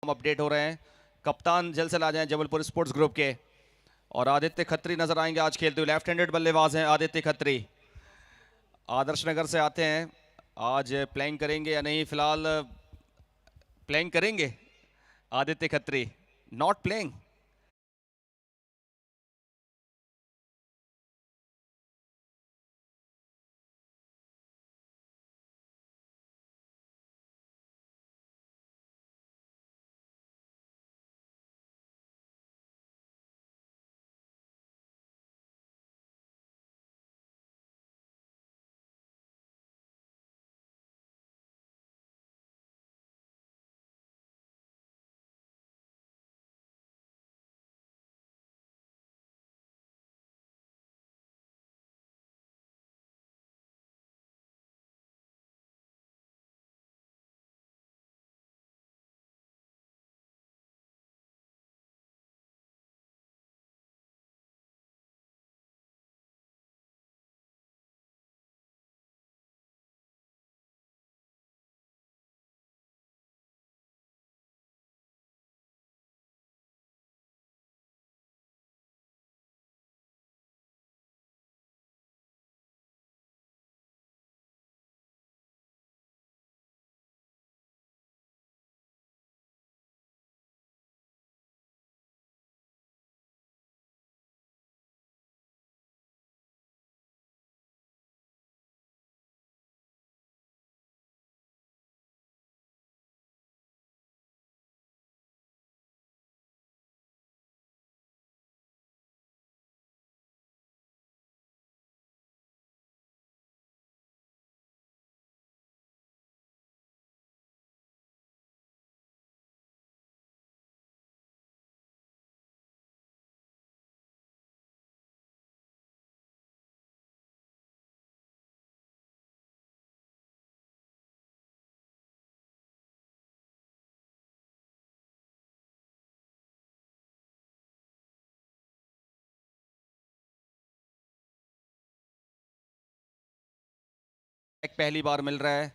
हम अपडेट हो रहे हैं। कप्तान जल्द से आ जाएं जबलपुर स्पोर्ट्स ग्रुप के। और आदित्य खत्री नजर आएंगे आज खेलते हुए। लेफ्ट हैंडेड बल्लेबाज हैं आदित्य खत्री, आदर्श नगर से आते हैं। आज प्लेइंग करेंगे या नहीं? फिलहाल प्लेइंग करेंगे आदित्य खत्री, नॉट प्लेइंग। पहली बार मिल रहा है।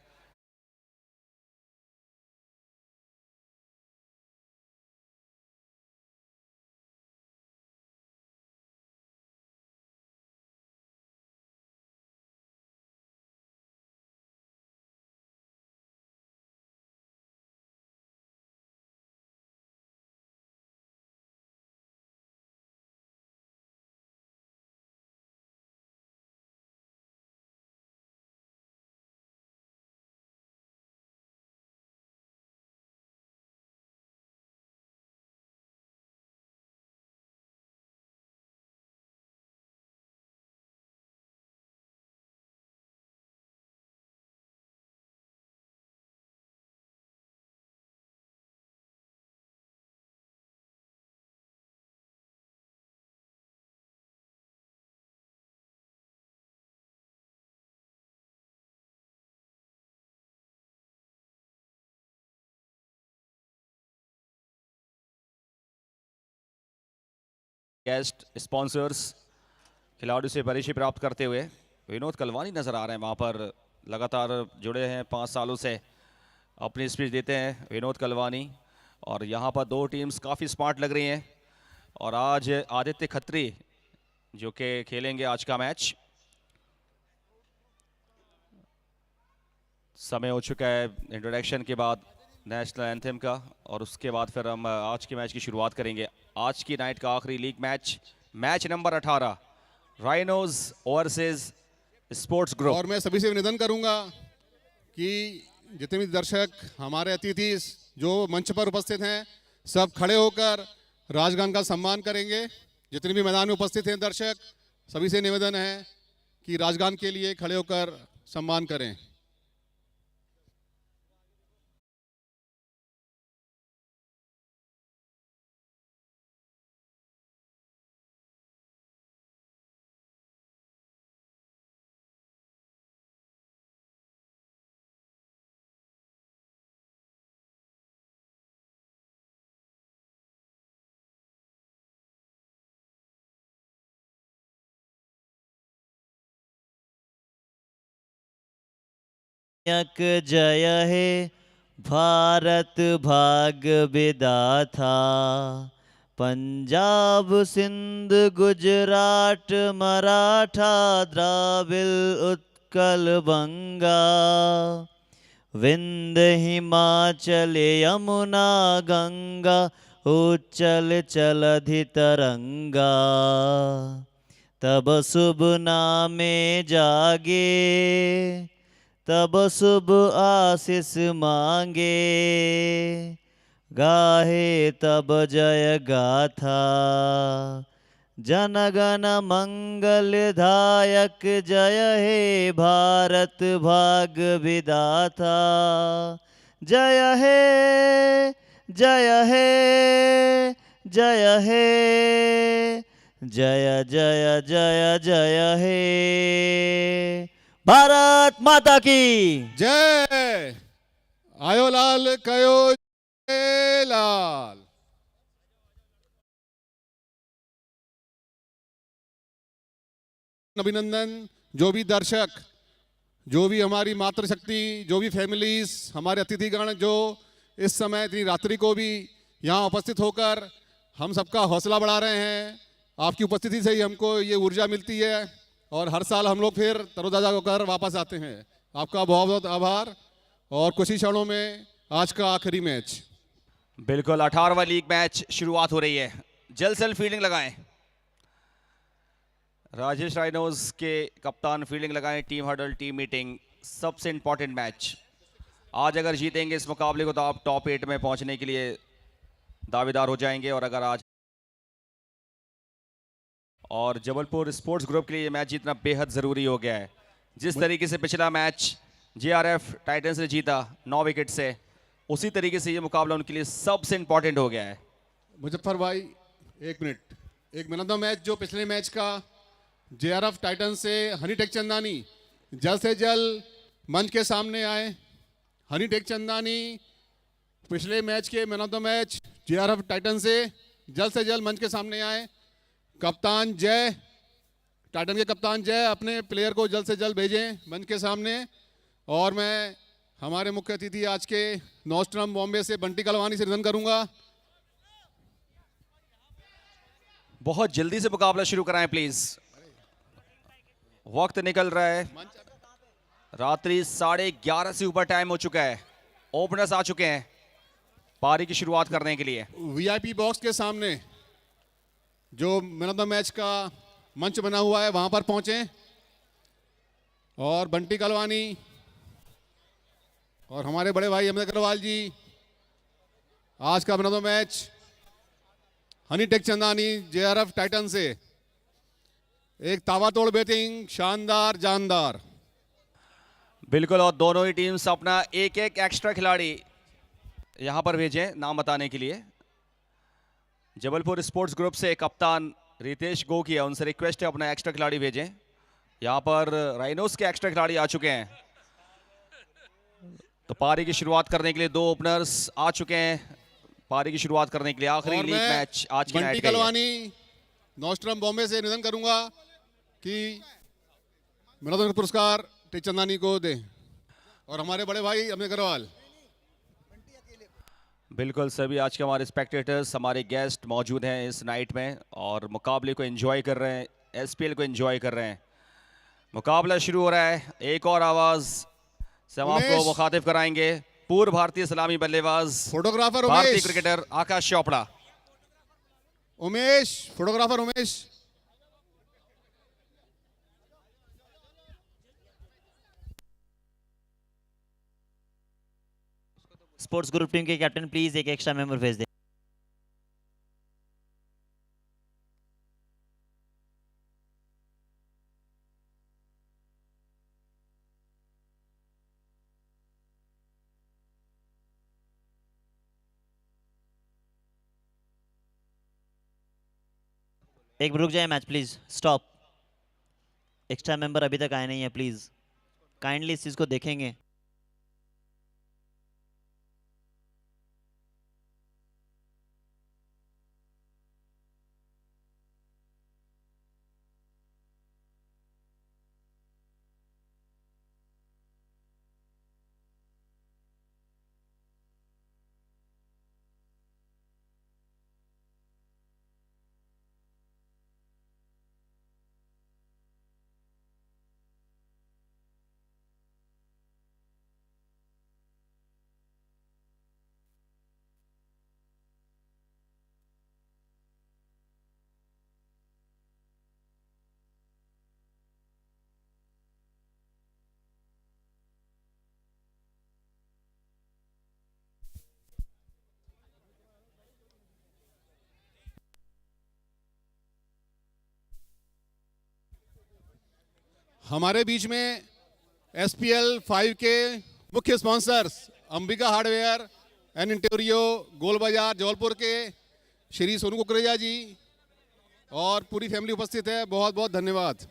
गेस्ट स्पॉन्सर्स खिलाड़ियों से परिचय प्राप्त करते हुए विनोद कलवानी नजर आ रहे हैं वहां पर। लगातार जुड़े हैं 5 सालों से, अपनी स्पीच देते हैं विनोद कलवानी। और यहाँ पर दो टीम्स काफ़ी स्मार्ट लग रही हैं। और आज आदित्य खत्री जो कि खेलेंगे आज का मैच। समय हो चुका है इंट्रोडक्शन के बाद नेशनल एंथम का, और उसके बाद फिर हम आज के मैच की शुरुआत करेंगे। आज की नाइट का आखिरी league match, match number 18, rhinos versus sports group. और मैं सभी से निवेदन करूंगा कि जितने भी दर्शक हमारे अतिथि जो मंच पर उपस्थित हैं, सब खड़े होकर राजगान का सम्मान करेंगे। जितने भी मैदान में उपस्थित हैं दर्शक, सभी से निवेदन है कि राजगान के लिए खड़े होकर सम्मान करें। यक जय हे भारत भाग्य विधाता, पंजाब सिंध गुजरात मराठा द्राविड़ उत्कल बंगा, विंध्य हिमाचल यमुना गंगा उच्चल चलधि तरंगा, तब शुभ नामे जागे, तब शुभ आशीष मांगे, गाहे तब जय गाथा, जनगण मंगलदायक जय हे भारत भाग्य विधाता, जय हे जय हे जय हे जय जय जय जय हे, भारत माता की जय। आयो लाल कयो जय लाल। अभिनंदन। जो भी दर्शक, जो भी हमारी मातृशक्ति, जो भी फैमिलीज, हमारे अतिथिगण जो इस समय इतनी रात्रि को भी यहाँ उपस्थित होकर हम सबका हौसला बढ़ा रहे हैं। आपकी उपस्थिति से ही हमको ये ऊर्जा मिलती है और हर साल हम लोग फिर तरोताजा होकर वापस आते हैं। आपका बहुत बहुत आभार। और कुछ ही क्षणों में आज का आखिरी मैच। बिल्कुल 18वां लीग मैच शुरुआत हो रही है। जल्द से जल्द फील्डिंग लगाएं। राजेश राइनोज के कप्तान फील्डिंग लगाएं। टीम हडल, टीम मीटिंग, सबसे इंपॉर्टेंट मैच। आज अगर जीतेंगे इस मुकाबले को तो आप टॉप 8 में पहुंचने के लिए दावेदार हो जाएंगे। और अगर आज और जबलपुर स्पोर्ट्स ग्रुप के लिए ये मैच जीतना बेहद जरूरी हो गया है। जिस तरीके से पिछला मैच जेआरएफ टाइटंस ने जीता 9 विकेट से, उसी तरीके से ये मुकाबला उनके लिए सबसे इंपॉर्टेंट हो गया है। मुजफ्फर भाई एक मिनट। एक मैन ऑफ द मैच जो पिछले मैच का जेआरएफ टाइटन से हनीटेक चंदानी जल्द से जल्द मंच के सामने आए। हनीटेक चंदानी पिछले मैच के man of the match JRF Titan से जल्द मंच के सामने आए। कप्तान जय, टाइटन के कप्तान जय अपने प्लेयर को जल्द से जल्द भेजें मंच के सामने। और मैं हमारे मुख्य अतिथि आज के नॉस्ट्रम बॉम्बे से बंटी कलवानी से निवेदन करूंगा। बहुत जल्दी से मुकाबला शुरू कराएं प्लीज, वक्त निकल रहा है। रात्रि 11:30 से ऊपर टाइम हो चुका है। ओपनर्स आ चुके हैं पारी की शुरुआत करने के लिए। वीआईपी बॉक्स के सामने जो मैन ऑफ द मैच का मंच बना हुआ है वहां पर पहुंचे और बंटी कलवानी और हमारे बड़े भाई अमित अग्रवाल जी आज का मैन ऑफ द मैच हनीटेक चंदानी जेआरएफ टाइटन से एक ताबड़तोड़ बैटिंग, शानदार जानदार। बिल्कुल। और दोनों ही टीम्स अपना एक एक एक्स्ट्रा खिलाड़ी यहां पर भेजें नाम बताने के लिए। जबलपुर स्पोर्ट्स ग्रुप से कप्तान रितेश गो की है, उनसे रिक्वेस्ट है अपना एक्स्ट्रा खिलाड़ी भेजें। यहां पर राइनोस के एक्स्ट्रा खिलाड़ी आ चुके हैं। तो पारी की शुरुआत करने के लिए 2 ओपनर्स आ चुके हैं पारी की शुरुआत करने के लिए। आखिरी लीग मैच आज की बंटी नाइट का कलवानी नॉस्ट्रम बॉम्बे से निवेदन करूंगा कि मैन ऑफ द मैच पुरस्कार टेक चंदानी को दें और हमारे बड़े भाई अमित अग्रवाल। बिल्कुल सभी आज के हमारे स्पेक्टेटर्स, हमारे गेस्ट मौजूद हैं इस नाइट में और मुकाबले को एंजॉय कर रहे हैं, एसपीएल को एंजॉय कर रहे हैं। मुकाबला शुरू हो रहा है। एक और आवाज से हम आपको मुखातिब कराएंगे। पूर्व भारतीय सलामी बल्लेबाज, फोटोग्राफर भारतीय Umesh, cricketer Akash Chopra. Umesh, photographer Umesh. Sports group team के कैप्टन प्लीज एक एक्स्ट्रा मेंबर भेज दें। एक रुक जाए match please, stop. Extra member अभी तक आए नहीं है, प्लीज काइंडली इस चीज को देखेंगे। हमारे बीच में SPL 5 के मुख्य स्पॉन्सर्स अंबिका हार्डवेयर एंड इंटीरियो गोल बाजार जबलपुर के श्री सोनू कुकरेजा जी और पूरी फैमिली उपस्थित है। बहुत बहुत धन्यवाद।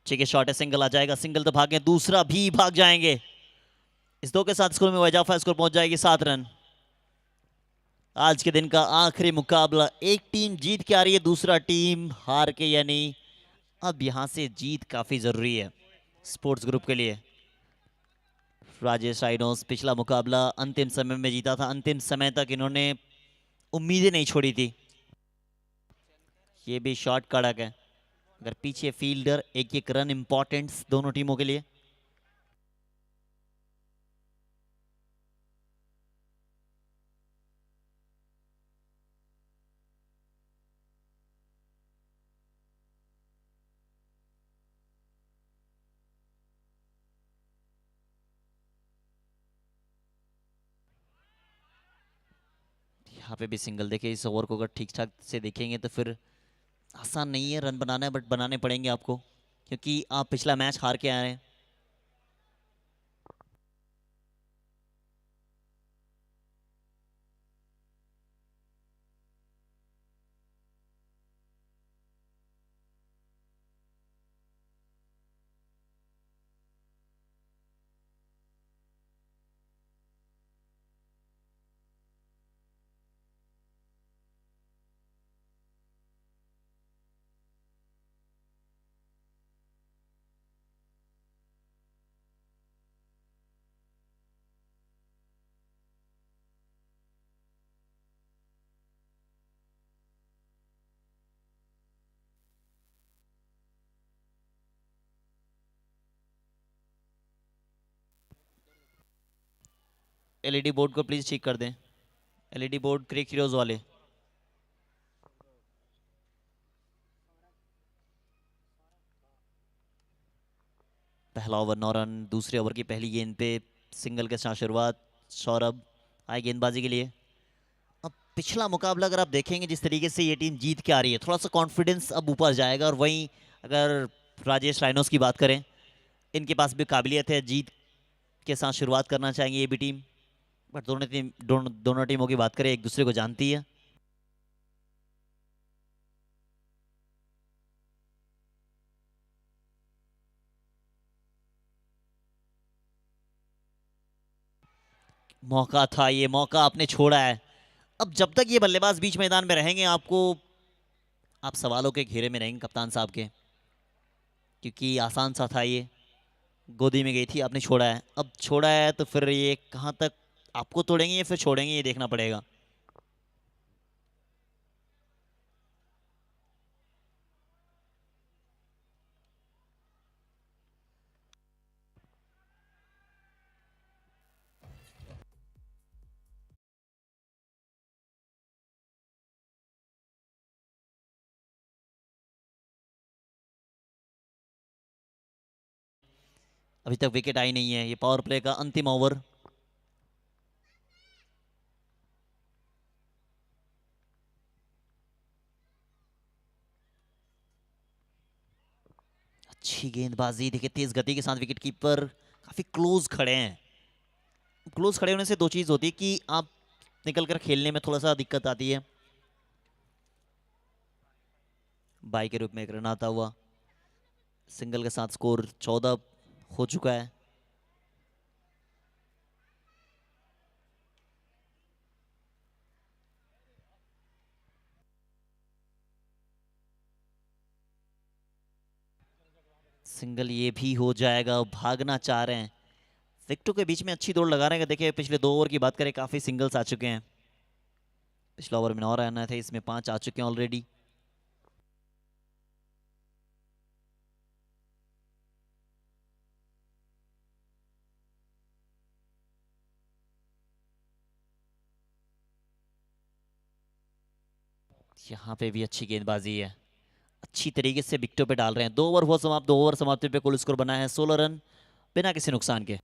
ठीक है, शॉट है, सिंगल आ जाएगा, सिंगल तो भागे, दूसरा भी भाग जाएंगे। इस दो के साथ स्कोर में वजाफा, स्कोर पहुंच जाएगी 7 रन। आज के दिन का आखिरी मुकाबला, एक टीम जीत के आ रही है, दूसरा टीम हार के, यानी अब यहां से जीत काफी जरूरी है स्पोर्ट्स ग्रुप के लिए। राजेश राइनोस पिछला मुकाबला अंतिम समय में जीता था, अंतिम समय तक इन्होंने उम्मीदें नहीं छोड़ी थी। ये भी शॉट कड़क है, अगर पीछे फील्डर, एक एक रन इंपॉर्टेंट दोनों टीमों के लिए। यहाँ पे भी सिंगल, देखिए इस ओवर को अगर ठीक ठाक से देखेंगे तो फिर आसान नहीं है रन बनाना, बट बनाने पड़ेंगे आपको, क्योंकि आप पिछला मैच हार के आए हैं। एलईडी बोर्ड को प्लीज ठीक कर दें, एलईडी बोर्ड क्रिक हीरोज वाले। पहला ओवर 9 रन, दूसरे ओवर की पहली गेंद पे सिंगल के साथ शुरुआत, सौरभ आए गेंदबाजी के लिए। अब पिछला मुकाबला अगर आप देखेंगे जिस तरीके से ये टीम जीत के आ रही है, थोड़ा सा कॉन्फिडेंस अब ऊपर जाएगा। और वहीं अगर राजेश राइनोस की बात करें, इनके पास भी काबिलियत है, जीत के साथ शुरुआत करना चाहेंगे ये भी टीम, बट दोनों टीमों की बात करें एक दूसरे को जानती है। मौका था, ये मौका आपने छोड़ा है। अब जब तक ये बल्लेबाज बीच मैदान में रहेंगे, आप सवालों के घेरे में रहेंगे कप्तान साहब के, क्योंकि आसान सा था ये, गोदी में गई थी, आपने छोड़ा है। अब छोड़ा है तो फिर ये कहां तक आपको तोड़ेंगे या फिर छोड़ेंगे, ये देखना पड़ेगा। अभी तक विकेट आई नहीं है, ये पावर प्ले का अंतिम ओवर। अच्छी गेंदबाजी, देखिए तेज गति के साथ विकेट कीपर काफी क्लोज खड़े हैं। क्लोज खड़े होने से दो चीज होती है कि आप निकल कर खेलने में थोड़ा सा दिक्कत आती है। बाई के रूप में एक रन आता हुआ, सिंगल के साथ स्कोर 14 हो चुका है। सिंगल ये भी हो जाएगा, भागना चाह रहे हैं, विकेटों के बीच में अच्छी दौड़ लगा रहे हैं। देखिए पिछले 2 ओवर की बात करें, काफी सिंगल्स आ चुके हैं। पिछले ओवर में 9 रन आए थे, इसमें 5 आ चुके हैं ऑलरेडी। यहाँ पे भी अच्छी गेंदबाजी है, अच्छी तरीके से विकेटों पे डाल रहे हैं। 2 ओवर हुआ समाप्त, 2 ओवर समाप्ति पे कुल स्कोर बना है 16 रन बिना किसी नुकसान के।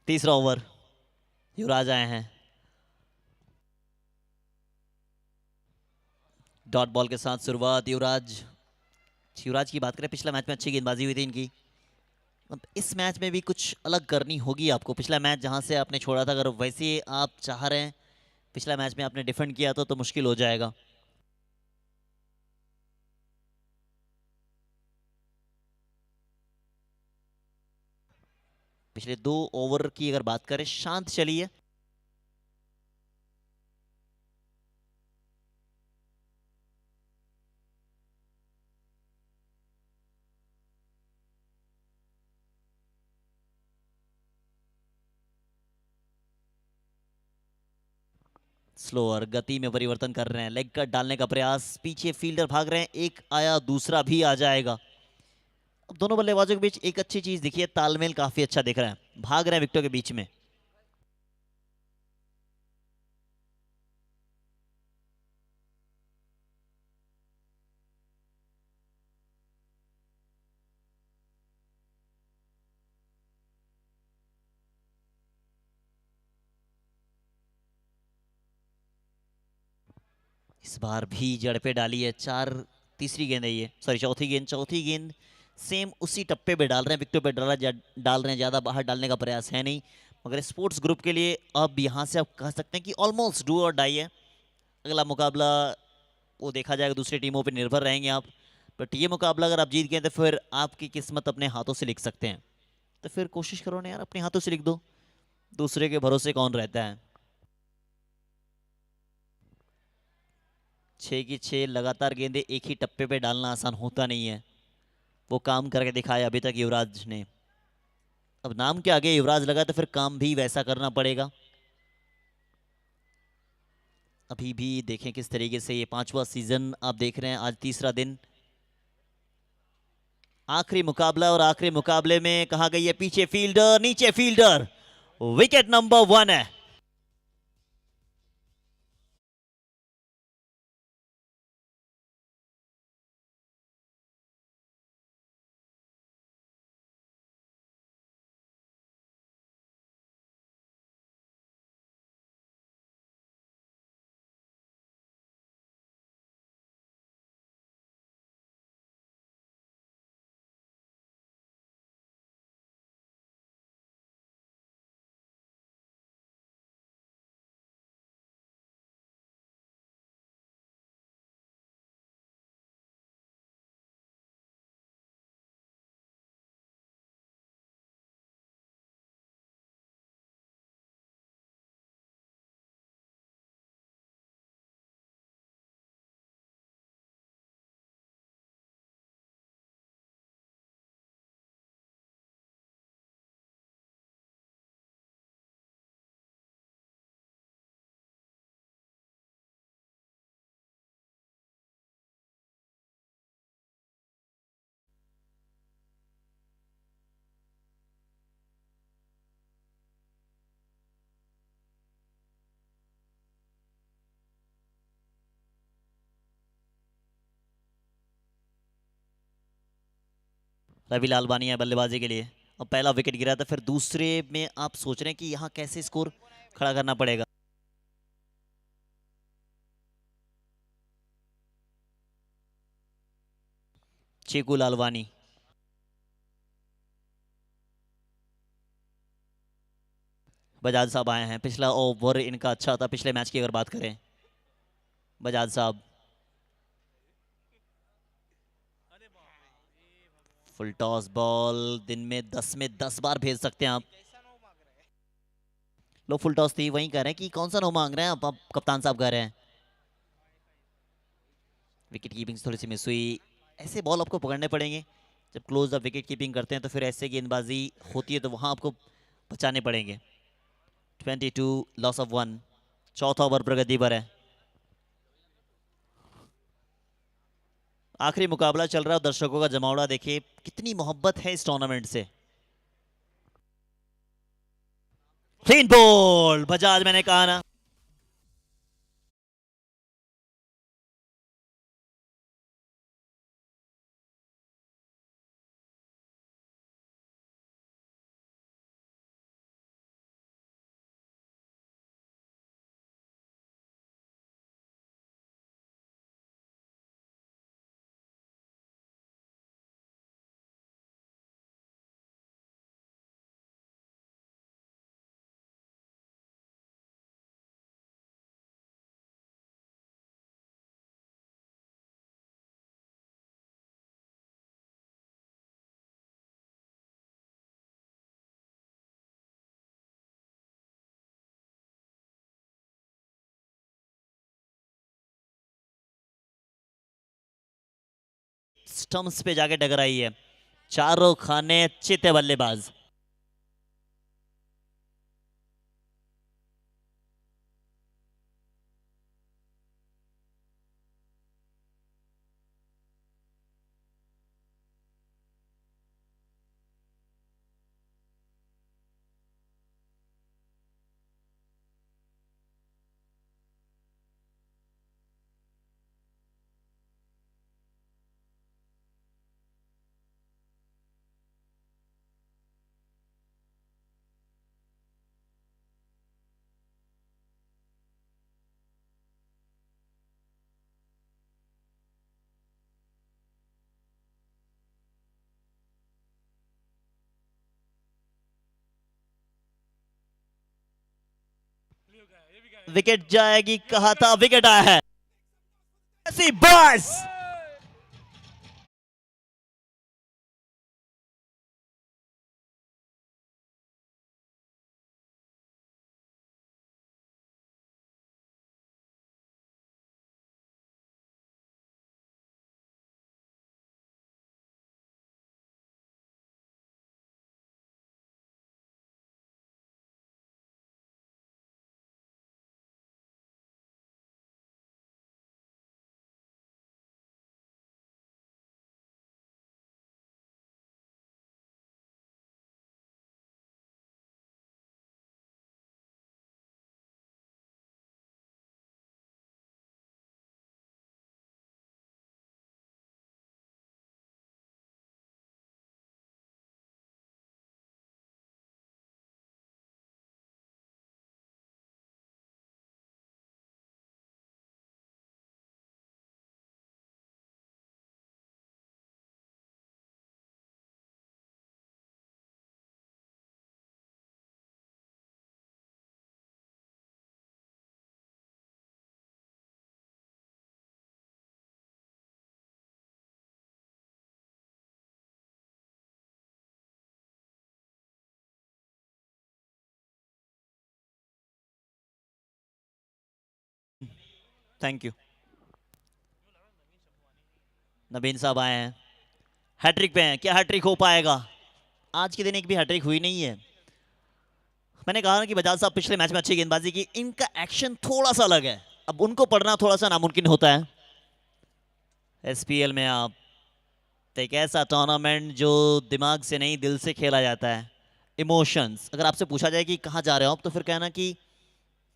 तीसरा ओवर, युवराज आए हैं डॉट बॉल के साथ। शुरुआत युवराज, युवराज की बात करें, पिछला मैच में अच्छी गेंदबाजी हुई थी इनकी। अब इस मैच में भी कुछ अलग करनी होगी आपको। पिछला मैच जहां से आपने छोड़ा था, अगर वैसे आप चाह रहे हैं, पिछला मैच में आपने डिफेंड किया तो मुश्किल हो जाएगा। पिछले 2 ओवर की अगर बात करें, शांत चली है। स्लोअर गति में परिवर्तन कर रहे हैं, लेग कट डालने का प्रयास, पीछे फील्डर भाग रहे हैं, एक आया दूसरा भी आ जाएगा। अब दोनों बल्लेबाजों के बीच एक अच्छी चीज दिखी है, तालमेल काफी अच्छा दिख रहा है, भाग रहे हैं विकेटों के बीच में। इस बार भी जड़ पे डाली है, चार, तीसरी गेंद है ये, सॉरी चौथी गेंद सेम उसी टप्पे पे डाल रहे हैं, विकेटों पे डाल रहे हैं, ज्यादा बाहर डालने का प्रयास है नहीं। मगर स्पोर्ट्स ग्रुप के लिए अब यहाँ से आप कह सकते हैं कि ऑलमोस्ट डू और डाई है। अगला मुकाबला वो देखा जाएगा, दूसरी टीमों पर निर्भर रहेंगे आप। बट ये मुकाबला अगर आप जीत गए तो फिर आपकी किस्मत अपने हाथों से लिख सकते हैं। तो फिर कोशिश करो ना यार, अपने हाथों से लिख दो, दूसरे के भरोसे कौन रहता है। 6 की 6 लगातार गेंदें एक ही टप्पे पे डालना आसान होता नहीं है, वो काम करके दिखाया अभी तक युवराज ने। अब नाम के आगे युवराज लगा तो फिर काम भी वैसा करना पड़ेगा। अभी भी देखें किस तरीके से ये 5वां सीजन आप देख रहे हैं, आज तीसरा दिन, आखिरी मुकाबला, और आखिरी मुकाबले में कहा गई है पीछे फील्डर नीचे फील्डर, विकेट नंबर 1 है। रवि लालवानी है बल्लेबाजी के लिए। अब पहला विकेट गिरा था, फिर दूसरे में आप सोच रहे हैं कि यहाँ कैसे स्कोर खड़ा करना पड़ेगा। चीकू लालवानी, बजाज साहब आए हैं। पिछला ओवर इनका अच्छा था पिछले मैच की अगर बात करें। बजाज साहब, फुल टॉस बॉल दिन में 10 बार भेज सकते हैं आप। लो फुल टॉस थी, वहीं कह रहे हैं कि कौन सा नो मांग रहे हैं आप कप्तान साहब कह रहे हैं। विकेट कीपिंग थोड़ी सी मिस हुई। ऐसे बॉल आपको पकड़ने पड़ेंगे जब क्लोज अप विकेट कीपिंग करते हैं, तो फिर ऐसे गेंदबाजी होती है तो वहां आपको बचाने पड़ेंगे। 22 लॉस ऑफ 1, चौथा ओवर प्रगति पर है। आखिरी मुकाबला चल रहा है, दर्शकों का जमावड़ा देखिए कितनी मोहब्बत है इस टूर्नामेंट से। क्लीन बॉल, बजाज, मैंने कहा ना। स्टंप्स पे जाके टकराई है। चारों खाने चित है बल्लेबाज। विकेट जाएगी कहा था, विकेट आया है। ऐसी बस थैंक यू। नवीन साहब आए हैं, हैट्रिक पे हैं। क्या हैट्रिक हो पाएगा? आज के दिन एक भी हैट्रिक हुई नहीं है। मैंने कहा ना कि बजाज साहब पिछले मैच में अच्छी गेंदबाजी की, इनका एक्शन थोड़ा सा अलग है, अब उनको पढ़ना थोड़ा सा नामुमकिन होता है। एसपीएल में आप एक ऐसा टूर्नामेंट जो दिमाग से नहीं दिल से खेला जाता है। इमोशंस, अगर आपसे पूछा जाए कि कहाँ जा रहे हो आप, तो फिर कहना कि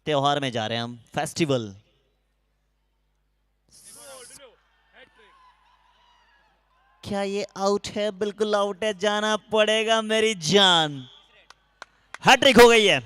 त्योहार में जा रहे हैं हम, फेस्टिवल। क्या ये आउट है? बिल्कुल आउट है, जाना पड़ेगा मेरी जान। हैट्रिक हो गई है।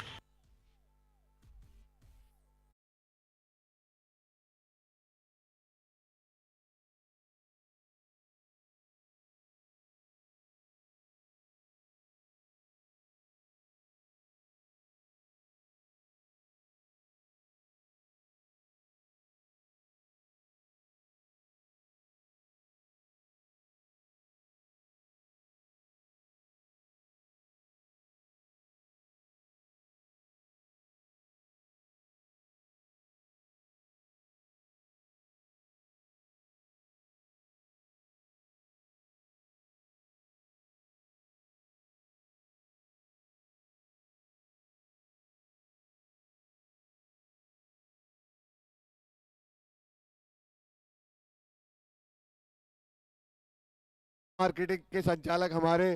मार्केटिंग के संचालक हमारे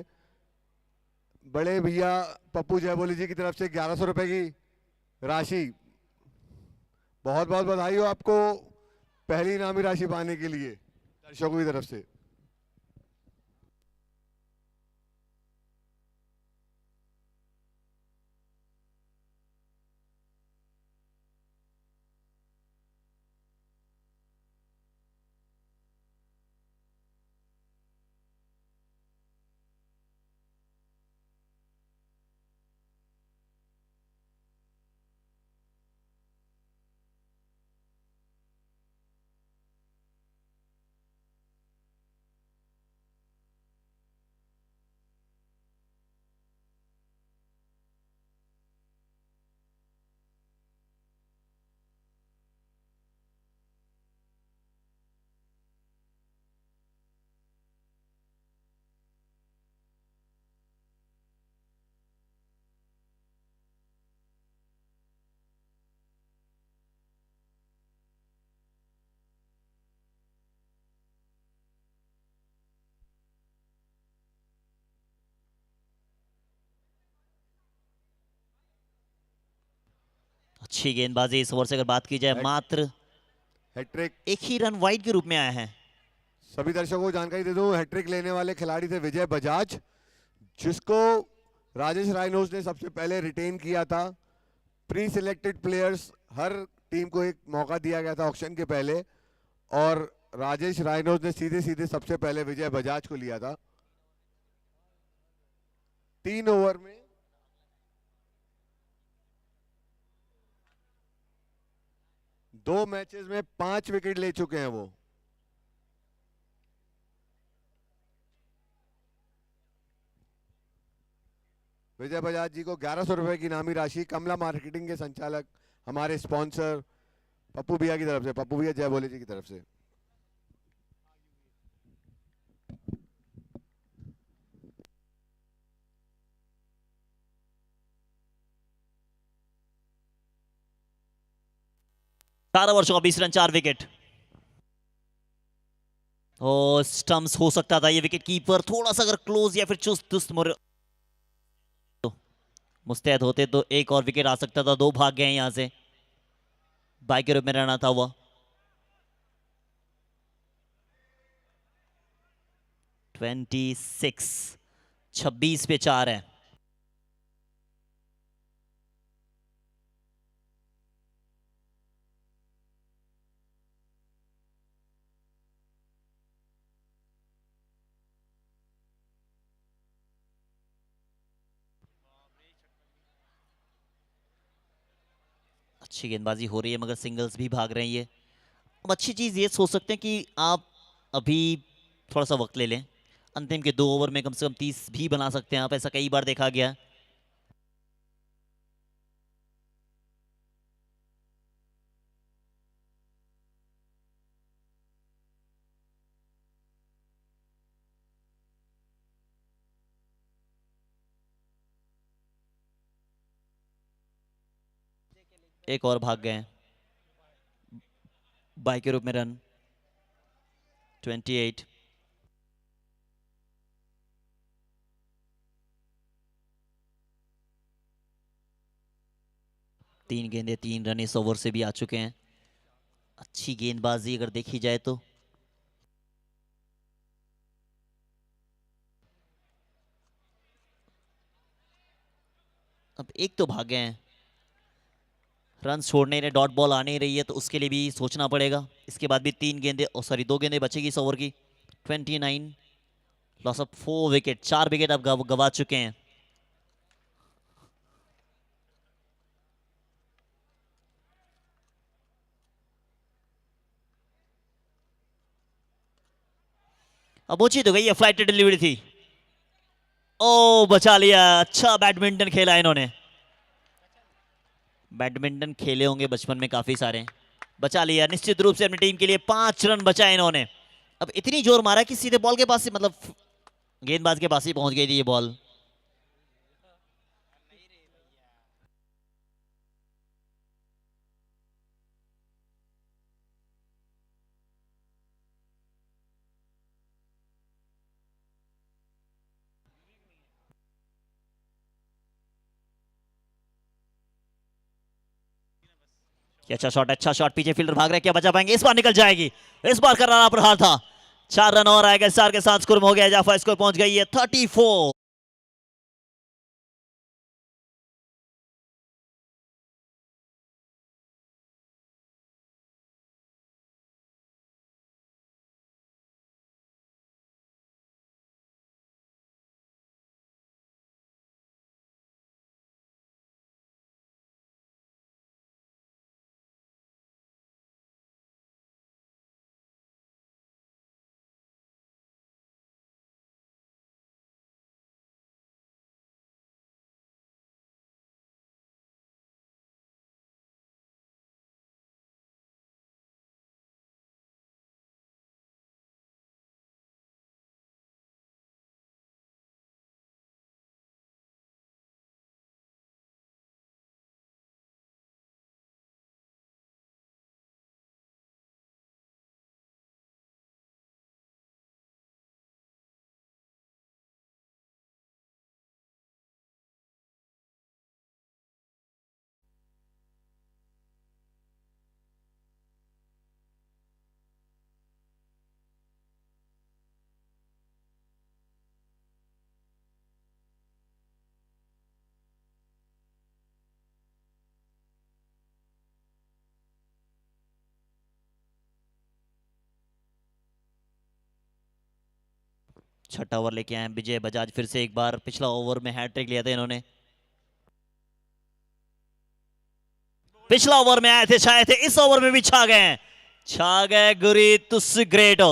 बड़े भैया पप्पू जयबोली जी की तरफ से 1100 रुपए की राशि। बहुत बहुत बधाई हो आपको पहली इनामी राशि पाने के लिए दर्शकों की तरफ से। अच्छी गेंदबाजी इस ओवर से अगर बात की जाए, हैट- मात्र हैट्रिक। एक ही रन वाइड के रूप में आया है। सभी दर्शकों को जानकारी दे दूं, हैट्रिक लेने वाले खिलाड़ी थे विजय बजाज, जिसको राजेश रायनोज ने सबसे पहले रिटेन किया था। प्री सिलेक्टेड प्लेयर्स, हर टीम को एक मौका दिया गया था ऑक्शन के पहले, और राजेश रायनोज ने सीधे सीधे सबसे पहले विजय बजाज को लिया था। 3 ओवर में 2 मैचेस में 5 विकेट ले चुके हैं वो। विजय बजाज जी को 1100 रुपए की इनामी राशि कमला मार्केटिंग के संचालक हमारे स्पॉन्सर पप्पू भैया की तरफ से, पप्पू भैया जय बोले जी की तरफ से। चार ओवर 24 रन, 4 विकेट। ओ स्टम्प्स हो सकता था ये विकेट कीपर थोड़ा सा अगर क्लोज या फिर चुस्त दुस्त मुस्तैद होते तो एक और विकेट आ सकता था। 2 भाग गए हैं यहां से, बाई के रूप में रन आता हुआ। 26 पे 4 है। अच्छी गेंदबाजी हो रही है मगर सिंगल्स भी भाग रही है। अब अच्छी चीज ये सोच सकते हैं कि आप अभी थोड़ा सा वक्त ले लें, अंतिम के 2 ओवर में कम से कम 30 भी बना सकते हैं आप, ऐसा कई बार देखा गया। एक और भाग गए हैं, बाई के रूप में रन 28। तीन गेंदे 3 रन इस ओवर से भी आ चुके हैं। अच्छी गेंदबाजी अगर देखी जाए तो अब एक तो भाग गए हैं, रन छोड़ने रहे, डॉट बॉल आने रही है तो उसके लिए भी सोचना पड़ेगा। इसके बाद भी 3 गेंदे, सॉरी 2 गेंदे बचेगी इस ओवर की। 29, लॉस ऑफ 4 विकेट, 4 विकेट अब गवा चुके हैं। अब ऊंची तो गई है, फ्लाइट डिलीवरी थी। ओ बचा लिया, अच्छा बैडमिंटन खेला इन्होंने। बैडमिंटन खेले होंगे बचपन में काफी सारे, बचा लिया निश्चित रूप से अपनी टीम के लिए। 5 रन बचाए इन्होंने। अब इतनी जोर मारा कि सीधे बॉल के पास ही, मतलब गेंदबाज के पास ही पहुंच गई थी ये बॉल। अच्छा शॉट, अच्छा शॉट, पीछे फील्डर भाग रहे, क्या बचा पाएंगे? इस बार निकल जाएगी, इस बार करारा प्रहार था। 4 रन और आएगा, 4 के साथ स्कोर हो गया। जाफा स्कोर पहुंच गई है 34। छठा ओवर लेके आए विजय बजाज, फिर से एक बार। पिछला ओवर में हैट्रिक लिया था इन्होंने, पिछला ओवर में आए थे, छाए थे, इस ओवर में भी छा गए, छा गए गुरीतुस ग्रेटो।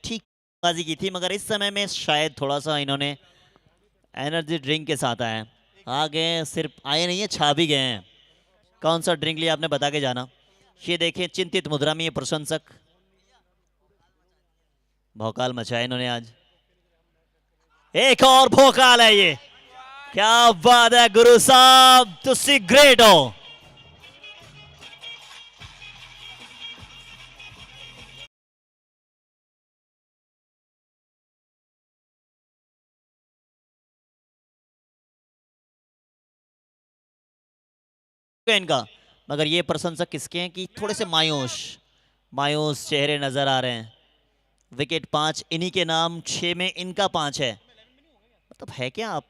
ठीक बाजी की थी, मगर इस समय में शायद थोड़ा सा इन्होंने एनर्जी ड्रिंक के साथ आए, आ गए, सिर्फ आए नहीं है, छा भी गए हैं। कौन सा ड्रिंक लिया आपने बता के जाना। ये देखें, चिंतित मुद्रा में ये प्रशंसक, भौकाल मचाया इन्होंने आज। एक और भौकाल है ये, क्या बात है गुरु साहब, तुसी ग्रेट हो। इनका, मगर ये प्रशंसक किसके हैं कि थोड़े से मायूस मायूस चेहरे नजर आ रहे हैं। विकेट 5 इन्हीं के नाम, 6 में इनका 5 है। मतलब है क्या, आप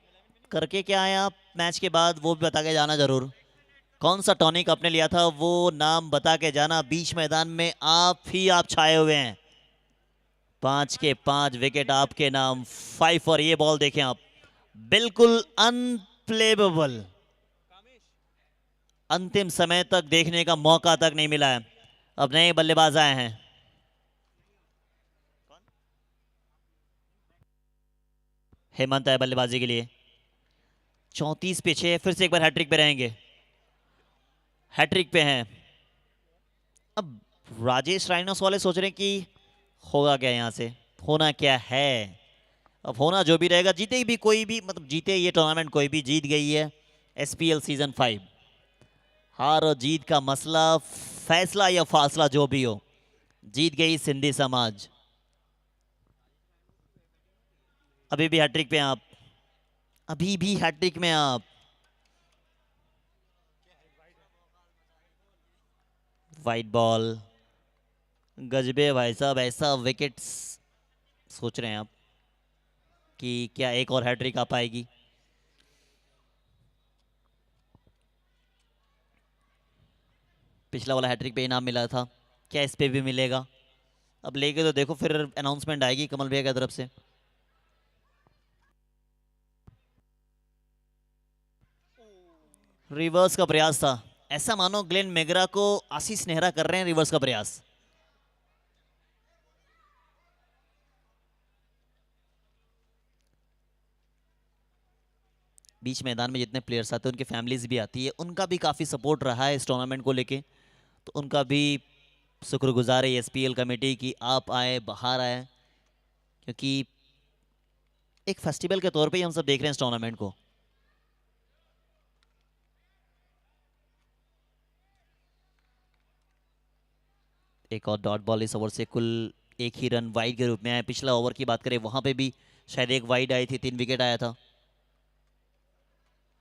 करके क्या आए आप मैच के बाद, वो भी बता के जाना जरूर। कौन सा टॉनिक आपने लिया था वो नाम बता के जाना। बीच मैदान में आप ही आप छाए हुए हैं। 5 के 5 विकेट आपके नाम। 5 और ये बॉल देखें आप, बिल्कुल अनप्लेबल, अंतिम समय तक देखने का मौका तक नहीं मिला है। अब नए बल्लेबाज आए हैं, हेमंत है बल्लेबाजी के लिए। 34 पे 6, फिर से एक बार हैट्रिक पे रहेंगे, हैट्रिक पे हैं। अब राजेश राइनोस वाले सोच रहे हैं कि होगा क्या यहाँ से, होना क्या है। अब होना जो भी रहेगा, जीते भी कोई भी, मतलब जीते ये टूर्नामेंट कोई भी, जीत गई है एसपीएल सीजन 5। हार और जीत का मसला, फैसला या फासला जो भी हो, जीत गई सिंधी समाज। अभी भी हैट्रिक पे हैं आप, अभी भी हैट्रिक में आप। वाइट बॉल, गजबे भाई साहब, ऐसा विकेट्स सोच रहे हैं आप कि क्या एक और हैट्रिक आ पाएगी। पिछला वाला हैट्रिक पे इनाम मिला था, क्या इस पे भी मिलेगा? अब लेके तो देखो, फिर अनाउंसमेंट आएगी कमल भैया की तरफ से। रिवर्स का प्रयास था, ऐसा मानो ग्लेन मेगरा को आशीष नेहरा कर रहे हैं रिवर्स का प्रयास। बीच मैदान में जितने प्लेयर्स आते हैं उनकी फैमिलीज भी आती है, उनका भी काफ़ी सपोर्ट रहा है इस टूर्नामेंट को लेके, तो उनका भी शुक्रगुजार है एसपीएल कमेटी की, आप आए, बाहर आए, क्योंकि एक फेस्टिवल के तौर पे ही हम सब देख रहे हैं इस टूर्नामेंट को। एक और डॉट बॉल इस ओवर से, कुल एक ही रन वाइड के रूप में आया। पिछला ओवर की बात करें वहां पे भी शायद एक वाइड आई थी, 3 विकेट आया था।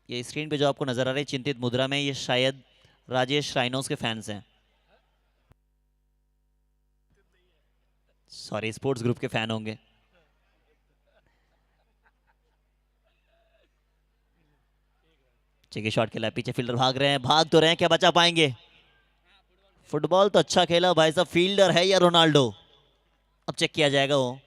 ये स्क्रीन पे जो आपको नजर आ रहे हैं चिंतित मुद्रा में, ये शायद राजेश राइनोस के फैंस हैं, सॉरी स्पोर्ट्स ग्रुप के फैन होंगे। चेक शॉट खेला, पीछे फील्डर भाग रहे हैं, भाग तो रहे हैं, क्या बचा पाएंगे? फुटबॉल तो अच्छा खेला भाई साहब, फील्डर है या रोनाल्डो? अब चेक किया जाएगा वो।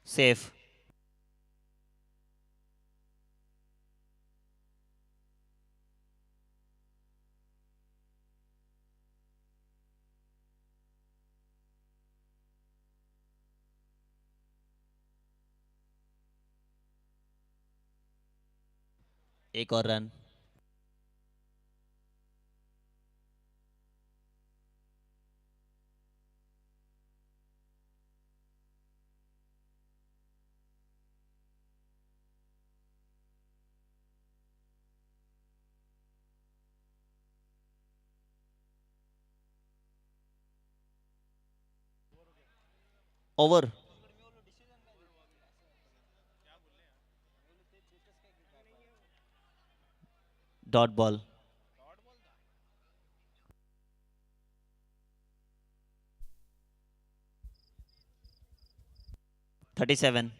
सेफ। एक और run. Over. Dot ball. 37।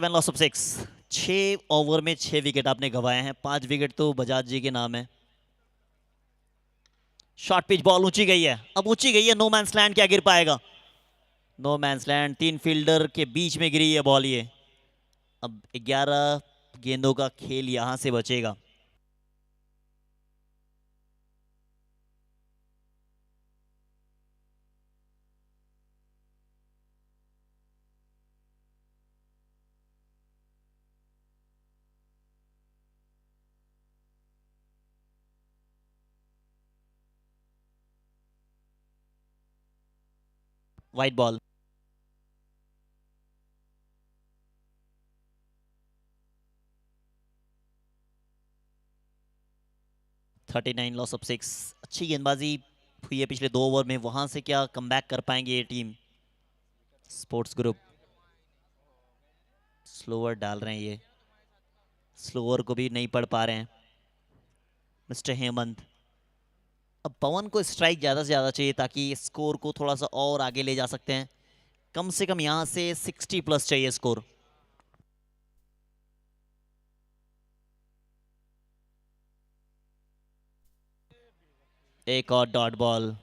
Loss of 6। 6 over में 6 विकेट आपने गंवाए हैं, 5 विकेट तो बजाज जी के नाम है। शॉर्ट पिच बॉल ऊंची गई है, अब ऊंची गई है, नो मैंस लैंड, क्या गिर पाएगा? नो मैंस लैंड, 3 फील्डर के बीच में गिरी है बॉल ये। अब 11 गेंदों का खेल यहां से बचेगा। White ball. Thirty nine loss of 6। अच्छी गेंदबाजी हुई है पिछले 2 ओवर में, वहां से क्या कमबैक कर पाएंगे ये टीम स्पोर्ट्स ग्रुप। स्लोअर डाल रहे हैं ये, स्लोअर को भी नहीं पढ़ पा रहे हैं मिस्टर हेमंत। अब पवन को स्ट्राइक ज्यादा से ज्यादा चाहिए ताकि स्कोर को थोड़ा सा और आगे ले जा सकते हैं। कम से कम यहां से 60 प्लस चाहिए स्कोर। एक और डॉट बॉल।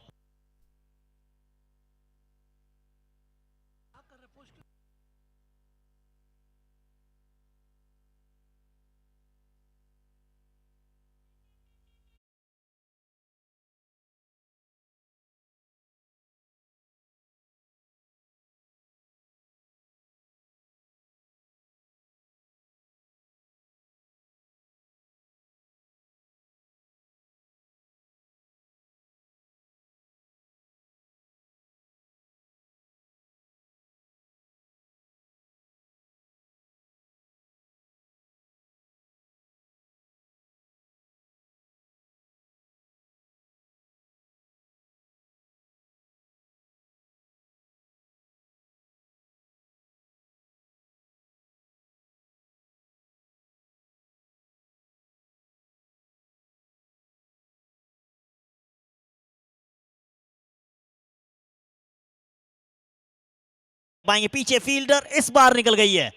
पाएंगे पीछे, फील्डर इस बार निकल गई है,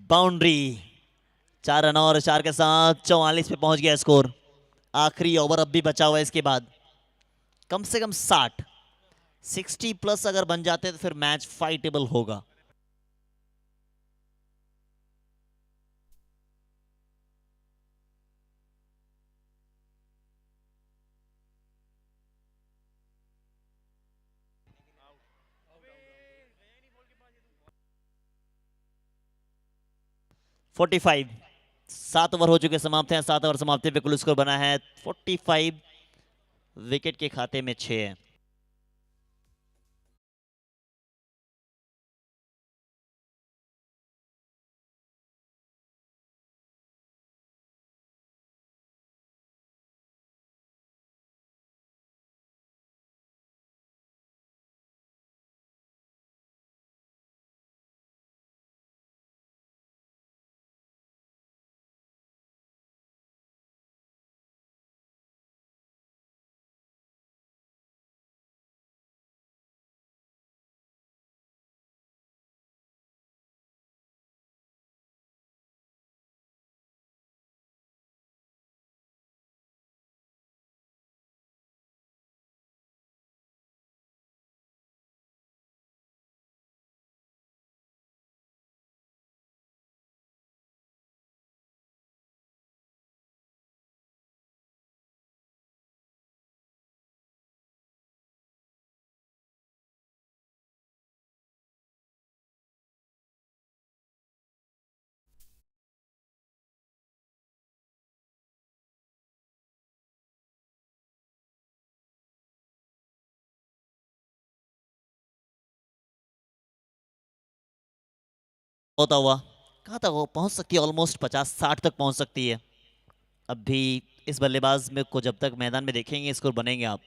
बाउंड्री। 4 रन और 4 के साथ 44 पे पहुंच गया स्कोर। आखिरी ओवर अब भी बचा हुआ है, इसके बाद कम से कम 60 प्लस अगर बन जाते हैं तो फिर मैच फाइटेबल होगा। Forty five. 7 ओवर हो चुके समाप्त हैं। 7 ओवर समाप्ति पे कुल स्कोर बना है 45। विकेट के खाते में 6 है। होता हुआ कहा था वो पहुंच सकती है, ऑलमोस्ट 50-60 तक पहुंच सकती है। अब भी इस बल्लेबाज में को जब तक मैदान में देखेंगे स्कोर बनेंगे आप।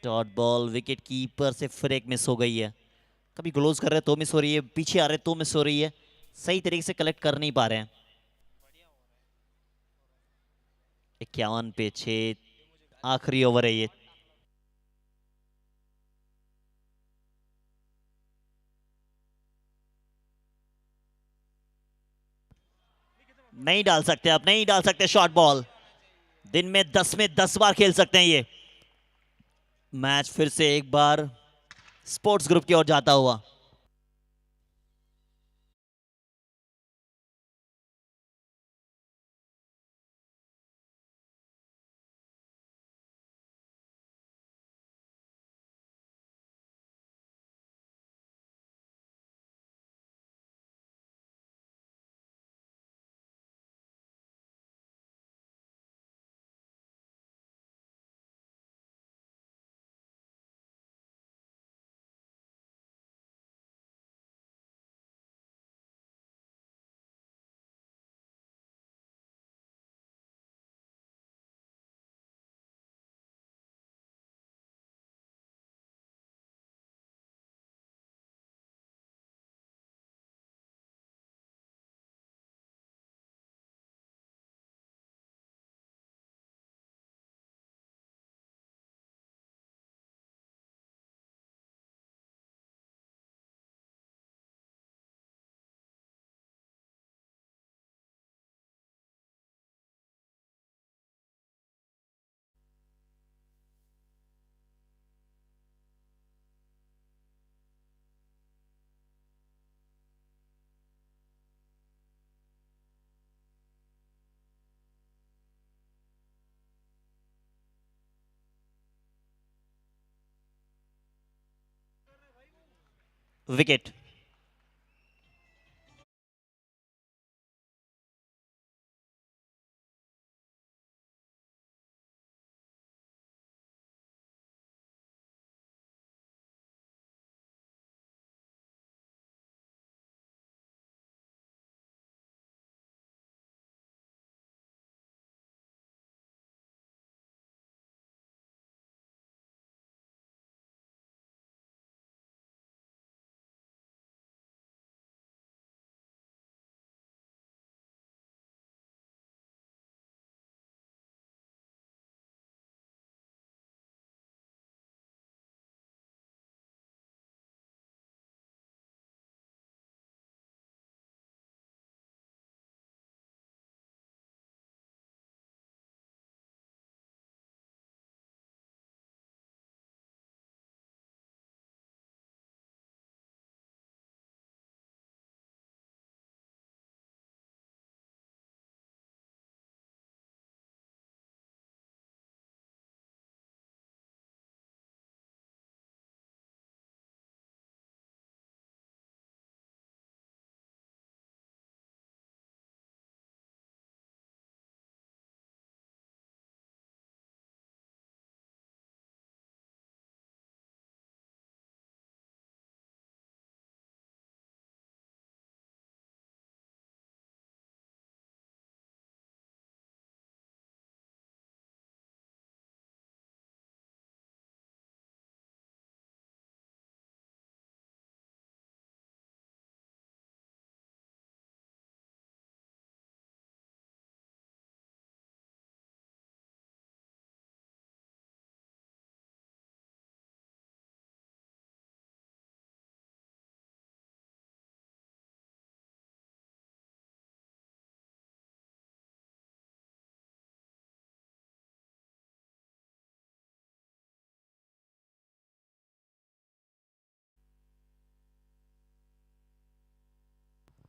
डॉट बॉल, विकेट कीपर से फिर एक मिस हो गई है। कभी क्लोज कर रहे तो मिस हो रही है, पीछे आ रहे तो मिस हो रही है, सही तरीके से कलेक्ट कर नहीं पा रहे हैं। 51 पे 6, आखिरी ओवर है ये। नहीं डाल सकते आप, नहीं डाल सकते शॉर्ट बॉल। दिन में 10 बार खेल सकते हैं ये। मैच फिर से एक बार स्पोर्ट्स ग्रुप की ओर जाता हुआ। विकेट।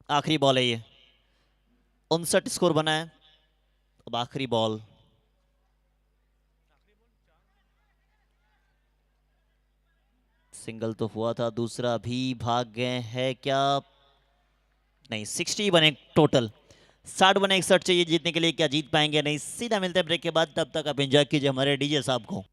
आखिरी बॉल है ये, 59 स्कोर बना है। अब आखिरी बॉल। सिंगल तो हुआ था, दूसरा भी भाग गए हैं क्या? नहीं, 60 बने टोटल। 60 बने 61 चाहिए जीतने के लिए, क्या जीत पाएंगे? नहीं। सीधा मिलते हैं ब्रेक के बाद, तब तक आप एंजॉय कीजिए हमारे डीजे साहब को।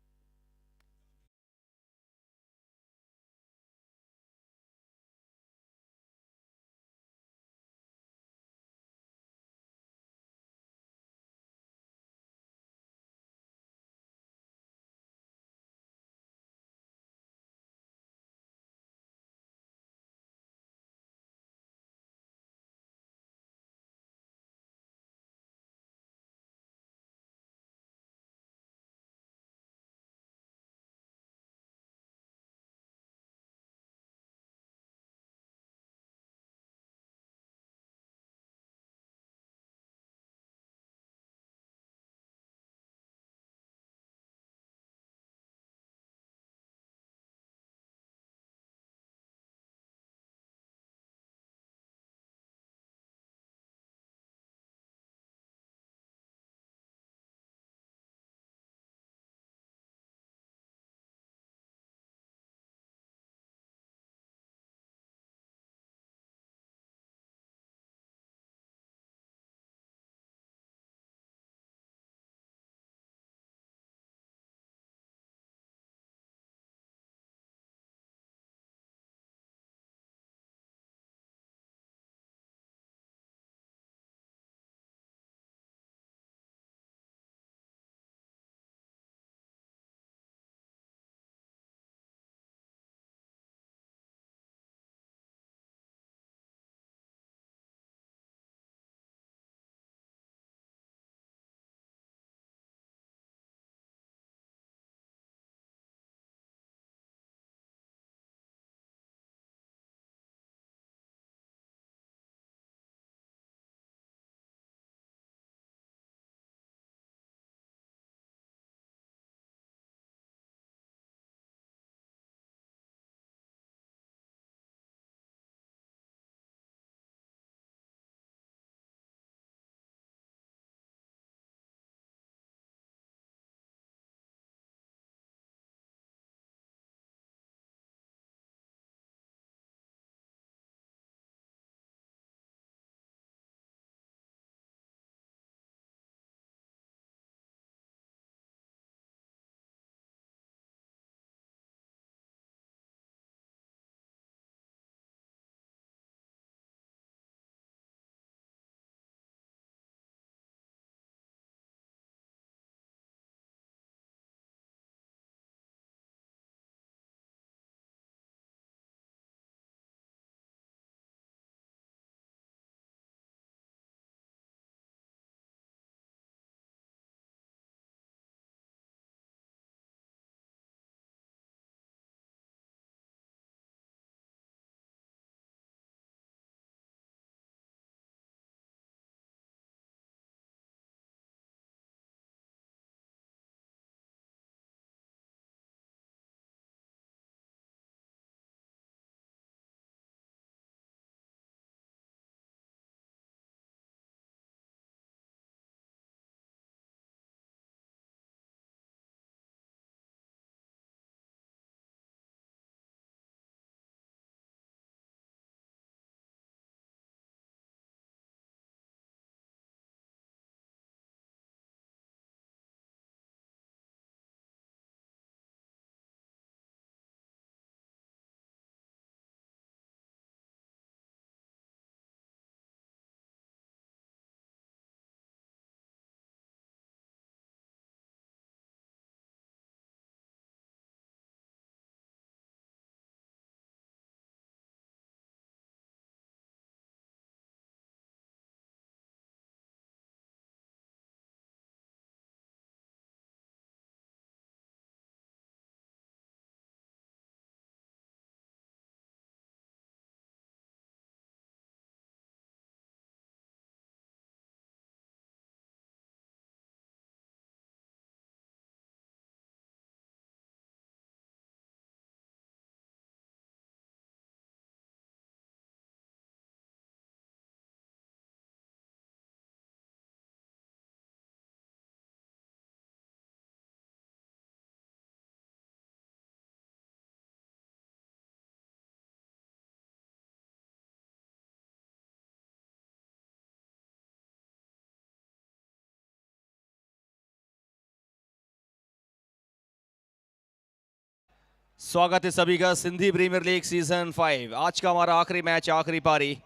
स्वागत है सभी का सिंधी प्रीमियर लीग सीजन 5। आज का हमारा आखिरी मैच, आखिरी पारी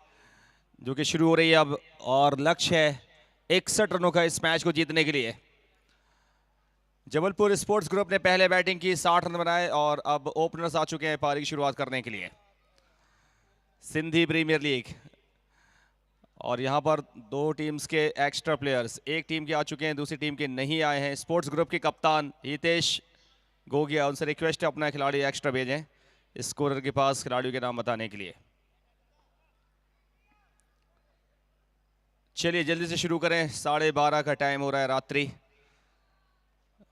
जो कि शुरू हो रही है अब, और लक्ष्य है 61 रनों का इस मैच को जीतने के लिए। जबलपुर स्पोर्ट्स ग्रुप ने पहले बैटिंग की, 60 रन बनाए और अब ओपनर्स आ चुके हैं पारी की शुरुआत करने के लिए। सिंधी प्रीमियर लीग, और यहां पर दो टीम्स के एक्स्ट्रा प्लेयर्स, एक टीम के आ चुके हैं, दूसरी टीम के नहीं आए हैं। स्पोर्ट्स ग्रुप के कप्तान हितेश गोगिया, उनसे रिक्वेस्ट है अपना खिलाड़ी एक्स्ट्रा भेजें स्कोरर के पास खिलाड़ियों के नाम बताने के लिए। चलिए जल्दी से शुरू करें, 12:30 का टाइम हो रहा है रात्रि,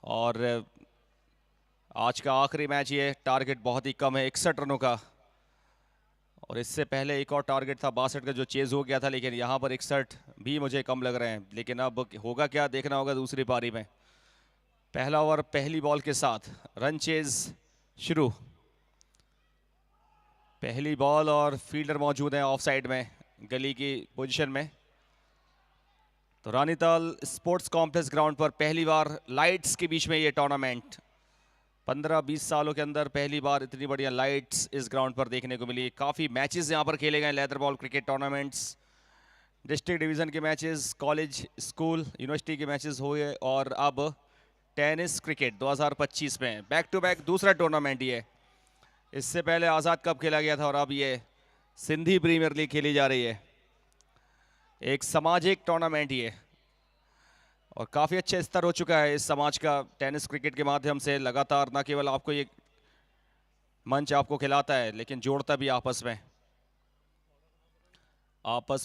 और आज का आखिरी मैच ये। टारगेट बहुत ही कम है, 61 रनों का, और इससे पहले एक और टारगेट था 62 का जो चेज हो गया था, लेकिन यहाँ पर 61 भी मुझे कम लग रहे हैं। लेकिन अब होगा क्या, देखना होगा दूसरी पारी में। पहला ओवर पहली बॉल के साथ, रन चेज शुरू। पहली बॉल और फील्डर मौजूद है ऑफ साइड में, गली की पोजीशन में। तो रानीताल स्पोर्ट्स कॉम्प्लेक्स ग्राउंड पर पहली बार लाइट्स के बीच में ये टूर्नामेंट, 15-20 सालों के अंदर पहली बार इतनी बढ़िया लाइट्स इस ग्राउंड पर देखने को मिली। काफ़ी मैचेस यहाँ पर खेले गए, leather ball cricket tournaments, district division के मैचेस, कॉलेज स्कूल यूनिवर्सिटी के मैचेस हुए, और अब टेनिस क्रिकेट 2025 में बैक टू बैक दूसरा टूर्नामेंट ये। इससे पहले आज़ाद कप खेला गया था, और अब ये सिंधी प्रीमियर लीग खेली जा रही है। एक सामाजिक टूर्नामेंट ये, और काफ़ी अच्छा स्तर हो चुका है इस समाज का टेनिस क्रिकेट के माध्यम से। लगातार न केवल आपको ये मंच आपको खिलाता है, लेकिन जोड़ता भी आपस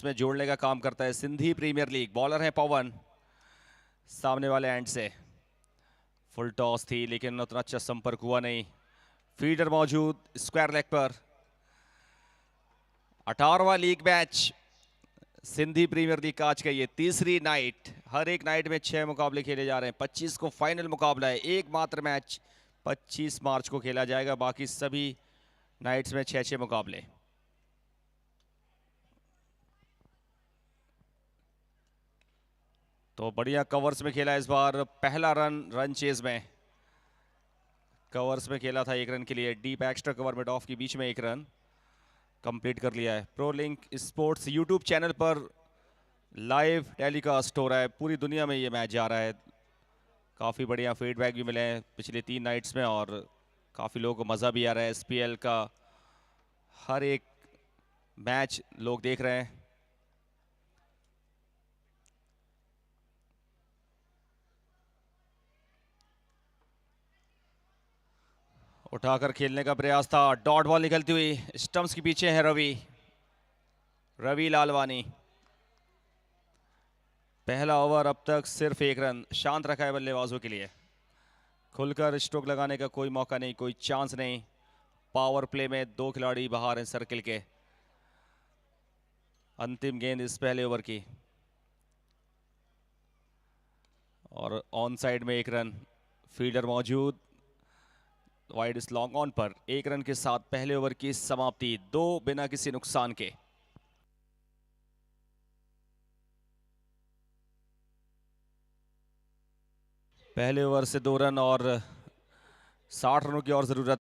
में जोड़ने का काम करता है सिंधी प्रीमियर लीग। बॉलर है पवन, सामने वाले एंड से। फुल टॉस थी लेकिन उतना अच्छा संपर्क हुआ नहीं। फील्डर मौजूद स्क्वायर लेग पर। 18वां league match Sindhi premier league का आज का ये तीसरी नाइट। हर एक नाइट में 6 मुकाबले खेले जा रहे हैं। 25 को फाइनल मुकाबला है। एकमात्र मैच 25 मार्च को खेला जाएगा, बाकी सभी नाइट्स में 6-6 मुकाबले। तो बढ़िया कवर्स में खेला इस बार। पहला रन चेज में कवर्स में खेला था 1 रन के लिए। Deep extra cover mid of के बीच में 1 रन कंप्लीट कर लिया है। Pro link sports YouTube channel पर लाइव टेलीकास्ट हो रहा है, पूरी दुनिया में ये मैच जा रहा है। काफ़ी बढ़िया फीडबैक भी मिले हैं पिछले 3 नाइट्स में, और काफ़ी लोगों को मज़ा भी आ रहा है। SPL का हर एक मैच लोग देख रहे हैं। उठाकर खेलने का प्रयास था, डॉट बॉल निकलती हुई स्टंप्स के पीछे है रवि लालवानी। पहला ओवर अब तक सिर्फ 1 रन, शांत रखा है बल्लेबाजों के लिए। खुलकर स्ट्रोक लगाने का कोई मौका नहीं, कोई चांस नहीं। पावर प्ले में 2 खिलाड़ी बाहर हैं सर्किल के। अंतिम गेंद इस पहले ओवर की, और ऑन साइड में 1 रन। फील्डर मौजूद, वाइड इस लॉन्ग ऑन पर। 1 रन के साथ पहले ओवर की समाप्ति, 2 बिना किसी नुकसान के। पहले ओवर से 2 रन और 60 रनों की और जरूरत।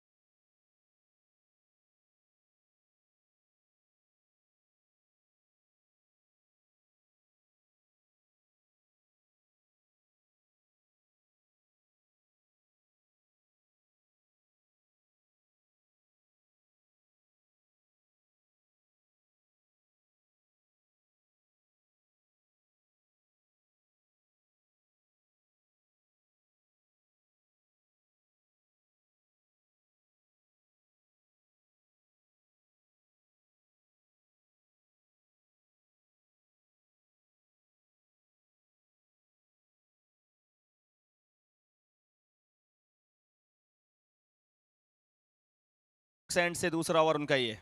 एंड से दूसरा ओवर उनका ही है।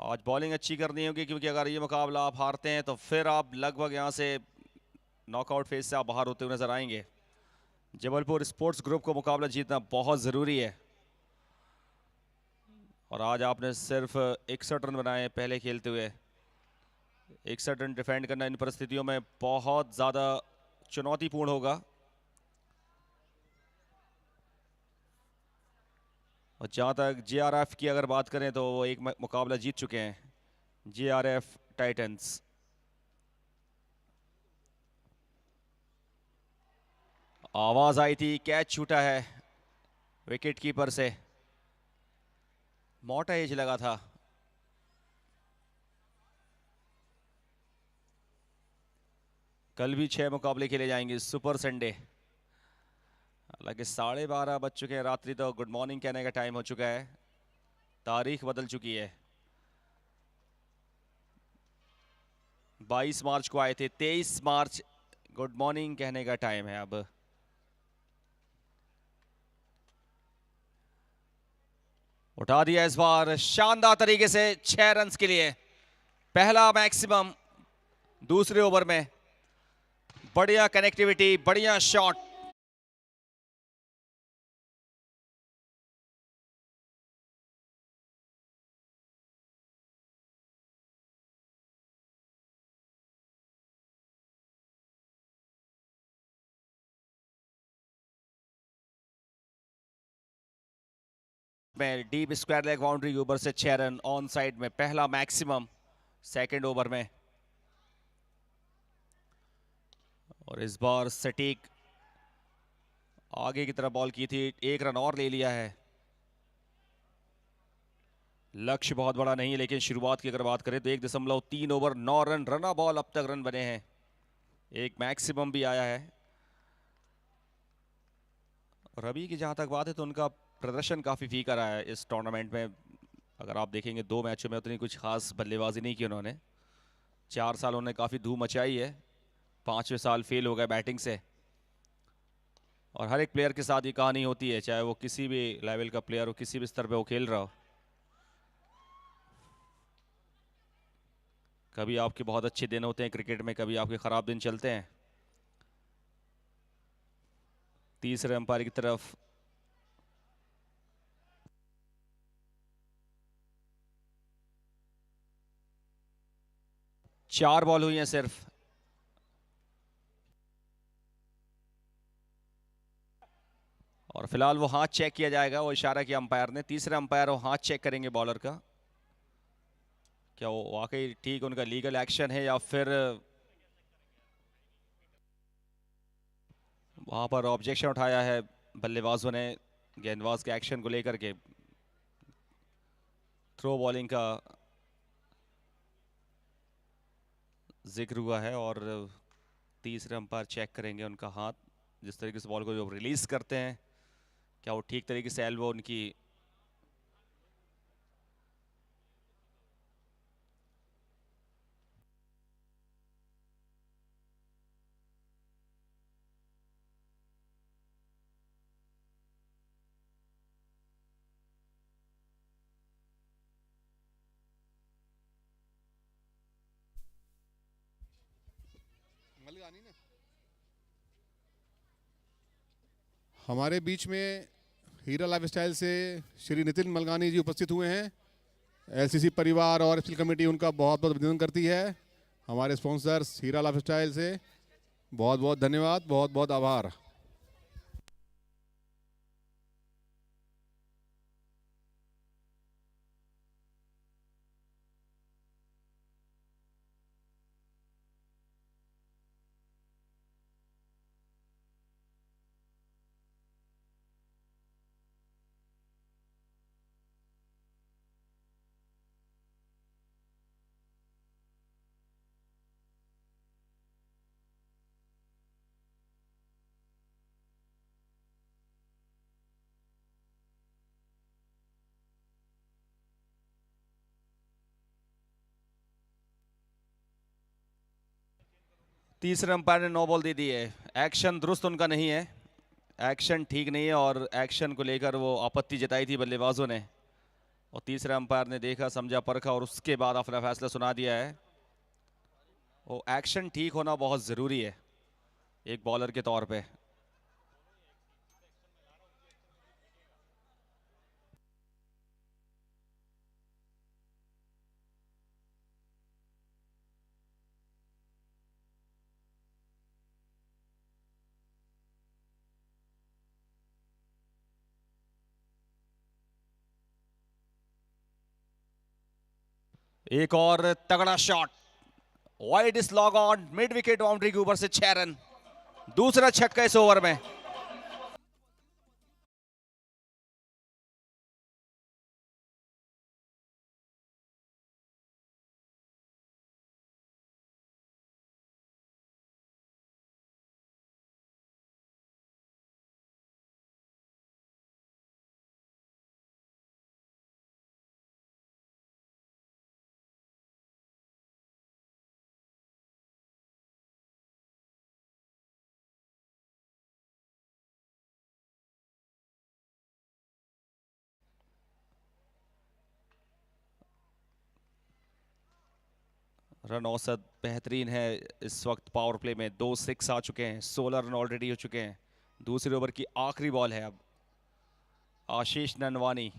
आज बॉलिंग अच्छी करनी होगी, क्योंकि अगर ये मुकाबला आप हारते हैं तो फिर आप लगभग यहां से नॉकआउट फेज से आप बाहर होते हुए नजर आएंगे। जबलपुर स्पोर्ट्स ग्रुप को मुकाबला जीतना बहुत ज़रूरी है, और आज आपने सिर्फ 61 रन बनाए पहले खेलते हुए। 61 रन डिफेंड करना इन परिस्थितियों में बहुत ज़्यादा चुनौतीपूर्ण होगा। और जहाँ तक जेआरएफ की अगर बात करें तो वो एक मुकाबला जीत चुके हैं, जेआरएफ टाइटंस। आवाज आई थी, कैच छूटा है विकेट कीपर से, मोटा एज लगा था। कल भी 6 मुकाबले खेले जाएंगे, सुपर संडे। हालांकि 12:30 बज चुके हैं रात्रि, तो गुड मॉर्निंग कहने का टाइम हो चुका है, तारीख बदल चुकी है। 22 मार्च को आए थे, 23 मार्च गुड मॉर्निंग कहने का टाइम है अब। उठा दिया इस बार शानदार तरीके से 6 रन्स के लिए, पहला मैक्सिमम दूसरे ओवर में। बढ़िया कनेक्टिविटी, बढ़िया शॉट। में डीप स्क्वायर लेग बाउंड्री के ऊपर से 6 रन ऑन साइड में, पहला मैक्सिमम सेकंड ओवर में। और इस बार सटीक आगे की तरफ बॉल की थी, 1 रन और ले लिया है। लक्ष्य बहुत बड़ा नहीं है, लेकिन शुरुआत की अगर बात करें तो 1.3 ओवर 9 रन, रना बॉल अब तक रन बने हैं, एक मैक्सिमम भी आया है। और अभी की जहां तक बात है तो उनका प्रदर्शन काफी फीका रहा है इस टूर्नामेंट में। अगर आप देखेंगे 2 मैचों में उतनी कुछ खास बल्लेबाजी नहीं की उन्होंने। 4 साल उन्होंने काफी धूम मचाई है, 5वें साल फेल हो गए बैटिंग से। और हर एक प्लेयर के साथ ये कहानी होती है, चाहे वो किसी भी लेवल का प्लेयर हो, किसी भी स्तर पे वो खेल रहा हो। कभी आपके बहुत अच्छे दिन होते हैं क्रिकेट में, कभी आपके खराब दिन चलते हैं। तीसरे अंपायर की तरफ चार बॉल हुई हैं सिर्फ। और फिलहाल वो हाथ चेक किया जाएगा, वो इशारा किया अंपायर ने, तीसरे अंपायर वो हाथ चेक करेंगे बॉलर का, क्या वो वाकई ठीक उनका लीगल एक्शन है या फिर वहां पर ऑब्जेक्शन उठाया है बल्लेबाजों ने गेंदबाज के एक्शन को लेकर के। थ्रो बॉलिंग का जिक्र हुआ है और तीसरे अंपायर चेक करेंगे उनका हाथ, जिस तरीके से बॉल को जो रिलीज करते हैं, क्या वो ठीक तरीके से एल्बो उनकी हमारे बीच में हीरा लाइफस्टाइल से श्री नितिन मलगानी जी उपस्थित हुए हैं। एलसीसी परिवार और एफसीएल कमेटी उनका बहुत बहुत अभिनंदन करती है। हमारे स्पॉन्सर्स हीरा लाइफस्टाइल से बहुत बहुत धन्यवाद, बहुत बहुत आभार। तीसरे अंपायर ने नो बॉल दे दी है। एक्शन दुरुस्त उनका नहीं है, एक्शन ठीक नहीं है और एक्शन को लेकर वो आपत्ति जताई थी बल्लेबाजों ने, और तीसरे अंपायर ने देखा, समझा, परखा और उसके बाद अपना फैसला सुना दिया है। वो एक्शन ठीक होना बहुत ज़रूरी है एक बॉलर के तौर पे। एक और तगड़ा शॉट, वाइड इस log on, mid wicket boundary के ऊपर से 6 रन, दूसरा छक्का इस ओवर में। रन औसत बेहतरीन है इस वक्त पावर प्ले में, 2 6 आ चुके हैं, 16 रन ऑलरेडी हो चुके हैं। दूसरे ओवर की आखिरी बॉल है अब। आशीष ननवानी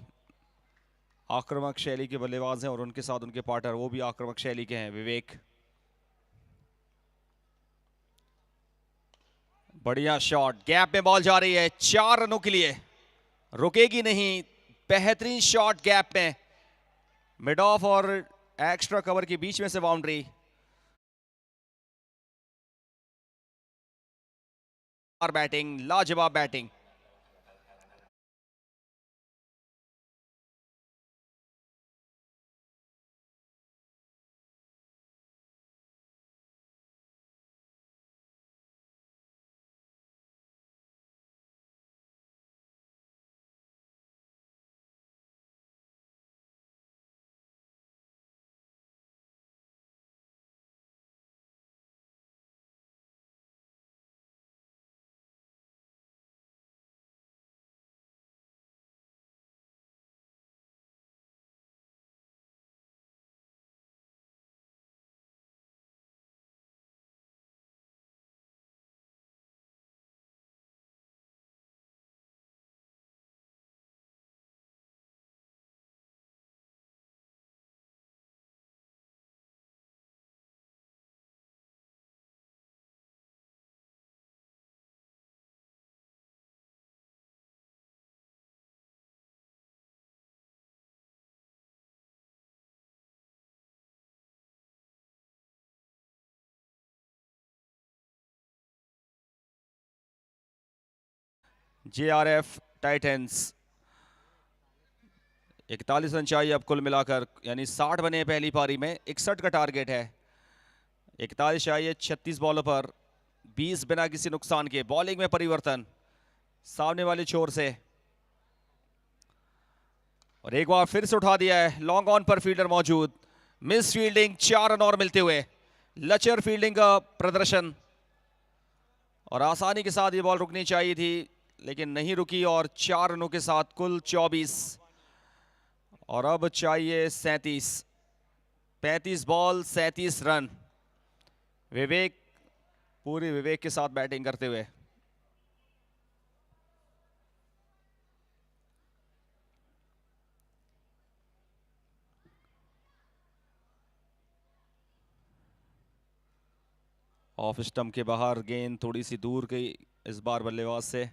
आक्रामक शैली के बल्लेबाज हैं और उनके साथ उनके पार्टनर वो भी आक्रामक शैली के हैं, विवेक। बढ़िया शॉट, गैप में बॉल जा रही है 4 रनों के लिए, रुकेगी नहीं। बेहतरीन शॉट गैप में, मिड ऑफ और एक्स्ट्रा कवर के बीच में से बाउंड्री। और बैटिंग, लाजवाब बैटिंग। जेआरएफ टाइटंस 41 रन चाहिए अब कुल मिलाकर, यानी 60 बने पहली पारी में, 61 का टारगेट है। 41 चाहिए 36 बॉलों पर, 20 बिना किसी नुकसान के। बॉलिंग में परिवर्तन सामने वाले छोर से, और एक बार फिर से उठा दिया है, लॉन्ग ऑन पर फील्डर मौजूद, मिस फील्डिंग, 4 रन और मिलते हुए। लचर फील्डिंग का प्रदर्शन, और आसानी के साथ ये बॉल रुकनी चाहिए थी लेकिन नहीं रुकी, और 4 रनों के साथ कुल 24, और अब चाहिए 37। 35 बॉल 37 रन। विवेक, पूरी विवेक के साथ बैटिंग करते हुए। ऑफ स्टंप के बाहर गेंद थोड़ी सी दूर गई इस बार बल्लेबाज से।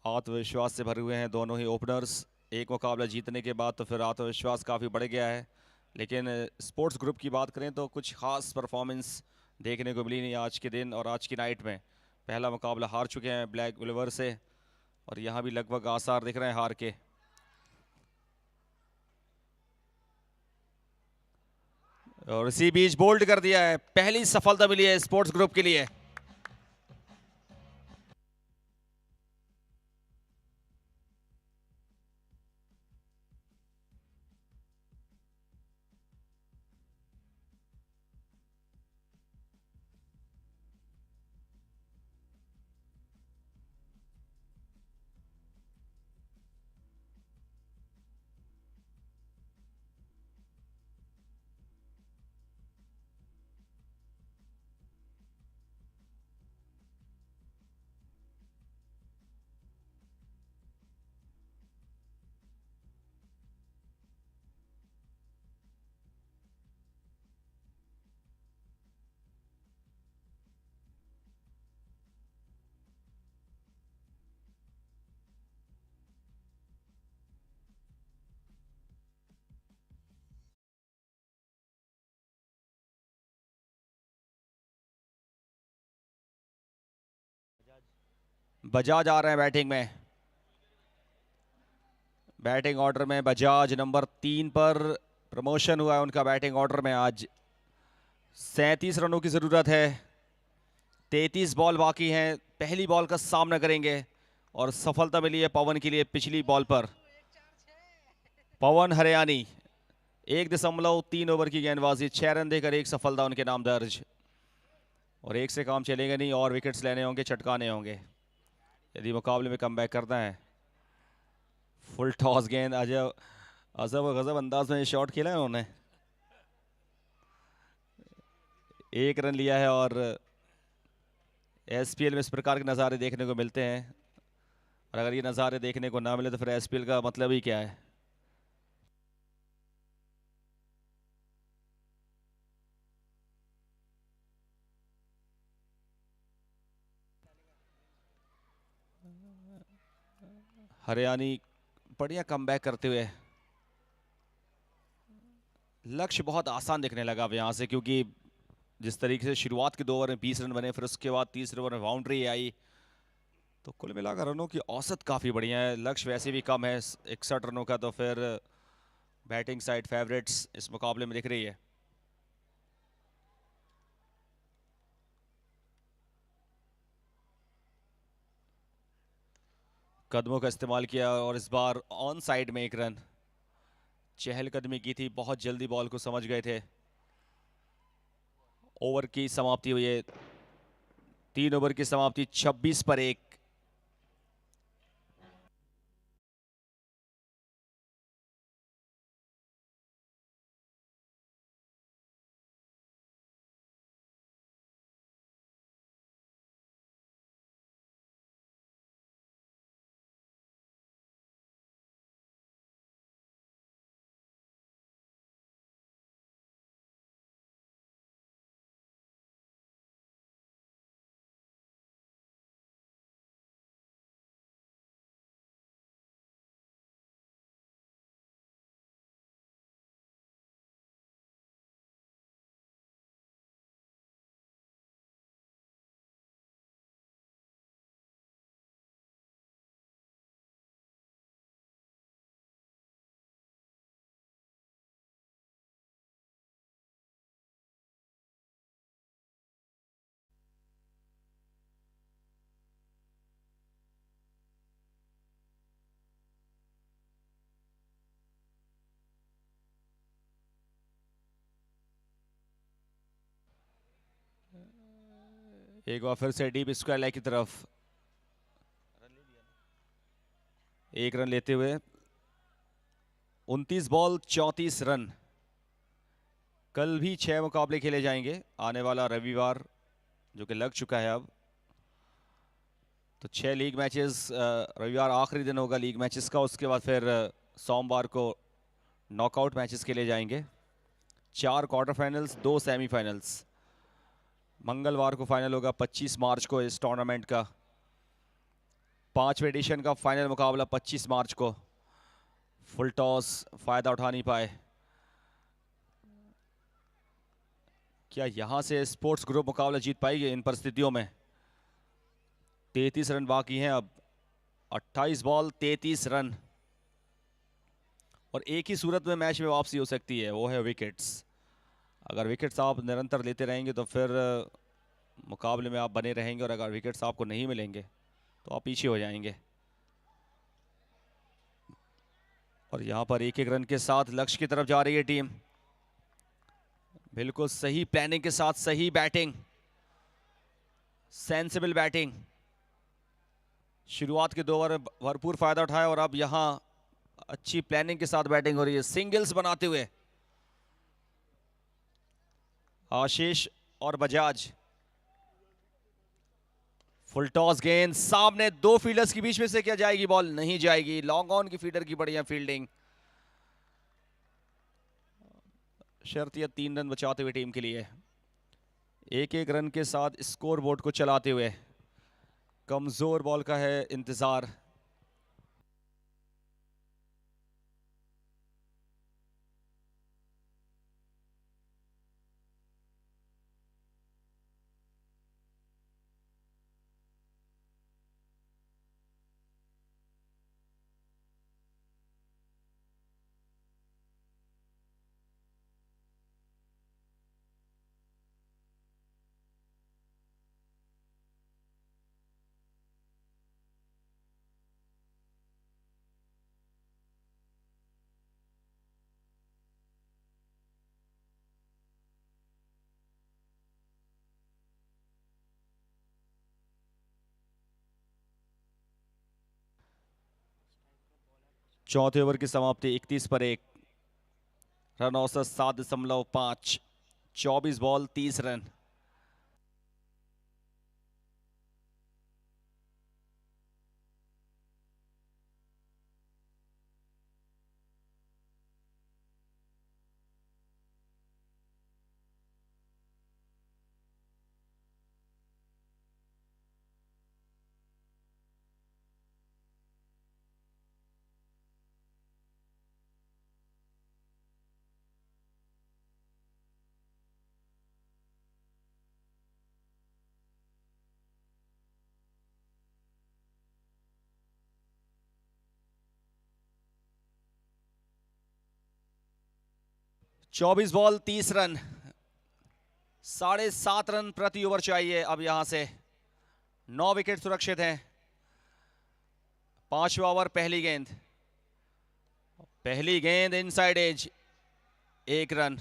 आत्मविश्वास से भरे हुए हैं दोनों ही ओपनर्स। एक मुकाबला जीतने के बाद तो फिर आत्मविश्वास काफ़ी बढ़ गया है, लेकिन स्पोर्ट्स ग्रुप की बात करें तो कुछ खास परफॉर्मेंस देखने को मिली नहीं आज के दिन और आज की नाइट में। पहला मुकाबला हार चुके हैं ब्लैक विल्वर से, और यहाँ भी लगभग आसार दिख रहे हैं हार के। और इसी बीच बोल्ड कर दिया है, पहली सफलता मिली है स्पोर्ट्स ग्रुप के लिए। बजाज आ रहे हैं बैटिंग में। बैटिंग ऑर्डर में बजाज नंबर 3 पर प्रमोशन हुआ है उनका बैटिंग ऑर्डर में। आज 37 रनों की जरूरत है, 33 बॉल बाकी हैं। पहली बॉल का सामना करेंगे और सफलता मिली है पवन के लिए पिछली बॉल पर। पवन हरियाणी 1.3 ओवर की गेंदबाजी, 6 रन देकर 1 सफलता उनके नाम दर्ज। और 1 से काम चलेगा नहीं और विकेट्स लेने होंगे, चटकाने होंगे यदि मुकाबले में कमबैक करना है। फुल टॉस गेंद, अजब अजब गजब अंदाज में शॉट खेला है उन्होंने। 1 रन लिया है और एसपीएल में इस प्रकार के नज़ारे देखने को मिलते हैं। और अगर ये नज़ारे देखने को ना मिले तो फिर एसपीएल का मतलब ही क्या है। हरियाणी बढ़िया कमबैक करते हुए। लक्ष्य बहुत आसान दिखने लगा अब यहाँ से, क्योंकि जिस तरीके से शुरुआत के 2 ओवर में 20 रन बने, फिर उसके बाद तीसरे ओवर में बाउंड्री आई, तो कुल मिलाकर रनों की औसत काफ़ी बढ़िया है। लक्ष्य वैसे भी कम है 61 रनों का, तो फिर बैटिंग साइड फेवरेट्स इस मुकाबले में दिख रही है। कदमों का इस्तेमाल किया और इस बार ऑन साइड में 1 रन। चहलकदमी की थी, बहुत जल्दी बॉल को समझ गए थे। ओवर की समाप्ति हुई है, 3 ओवर की समाप्ति 26 पर 1। एक बार फिर से डीप स्क्वायर लेग की तरफ 1 रन लेते हुए 29 बॉल 34 रन। कल भी 6 मुकाबले खेले जाएंगे, आने वाला रविवार जो कि लग चुका है अब, तो 6 लीग मैचेस। रविवार आखिरी दिन होगा लीग मैचेस का, उसके बाद फिर सोमवार को नॉकआउट मैचेस खेले जाएंगे। 4 क्वार्टर फाइनल्स, 2 सेमीफाइनल्स। मंगलवार को फाइनल होगा 25 मार्च को इस टूर्नामेंट का। 5वें एडिशन का फाइनल मुकाबला 25 मार्च को। फुल टॉस फायदा उठा नहीं पाए। क्या यहां से स्पोर्ट्स ग्रुप मुकाबला जीत पाएगी इन परिस्थितियों में? 33 रन बाकी हैं अब, 28 बॉल 33 रन। और एक ही सूरत में मैच में वापसी हो सकती है, वो है विकेट्स। अगर विकेट्स आप निरंतर लेते रहेंगे तो फिर मुकाबले में आप बने रहेंगे, और अगर विकेट्स आपको नहीं मिलेंगे तो आप पीछे हो जाएंगे। और यहाँ पर 1-1 रन के साथ लक्ष्य की तरफ जा रही है टीम। बिल्कुल सही प्लानिंग के साथ सही बैटिंग, सेंसिबल बैटिंग। शुरुआत के 2 ओवर भरपूर फायदा उठाया और अब यहाँ अच्छी प्लानिंग के साथ बैटिंग हो रही है, सिंगल्स बनाते हुए आशीष और बजाज। फुल टॉस गेंद सामने, 2 फील्डर्स के बीच में से क्या जाएगी बॉल? नहीं जाएगी। लॉन्ग ऑन की फील्डर की बढ़िया फील्डिंग। शर्तिया 3 रन बचाते हुए टीम के लिए। 1-1 रन के साथ स्कोर बोर्ड को चलाते हुए कमजोर बॉल का है इंतजार। चौथे ओवर की समाप्ति 31 पर 1, रन औसत 7.5, 24 बॉल 30 रन। चौबीस बॉल 30 रन, 7.5 रन प्रति ओवर चाहिए। अब यहां से 9 विकेट सुरक्षित हैं। 5वां ओवर, पहली गेंद इनसाइड एज, 1 रन।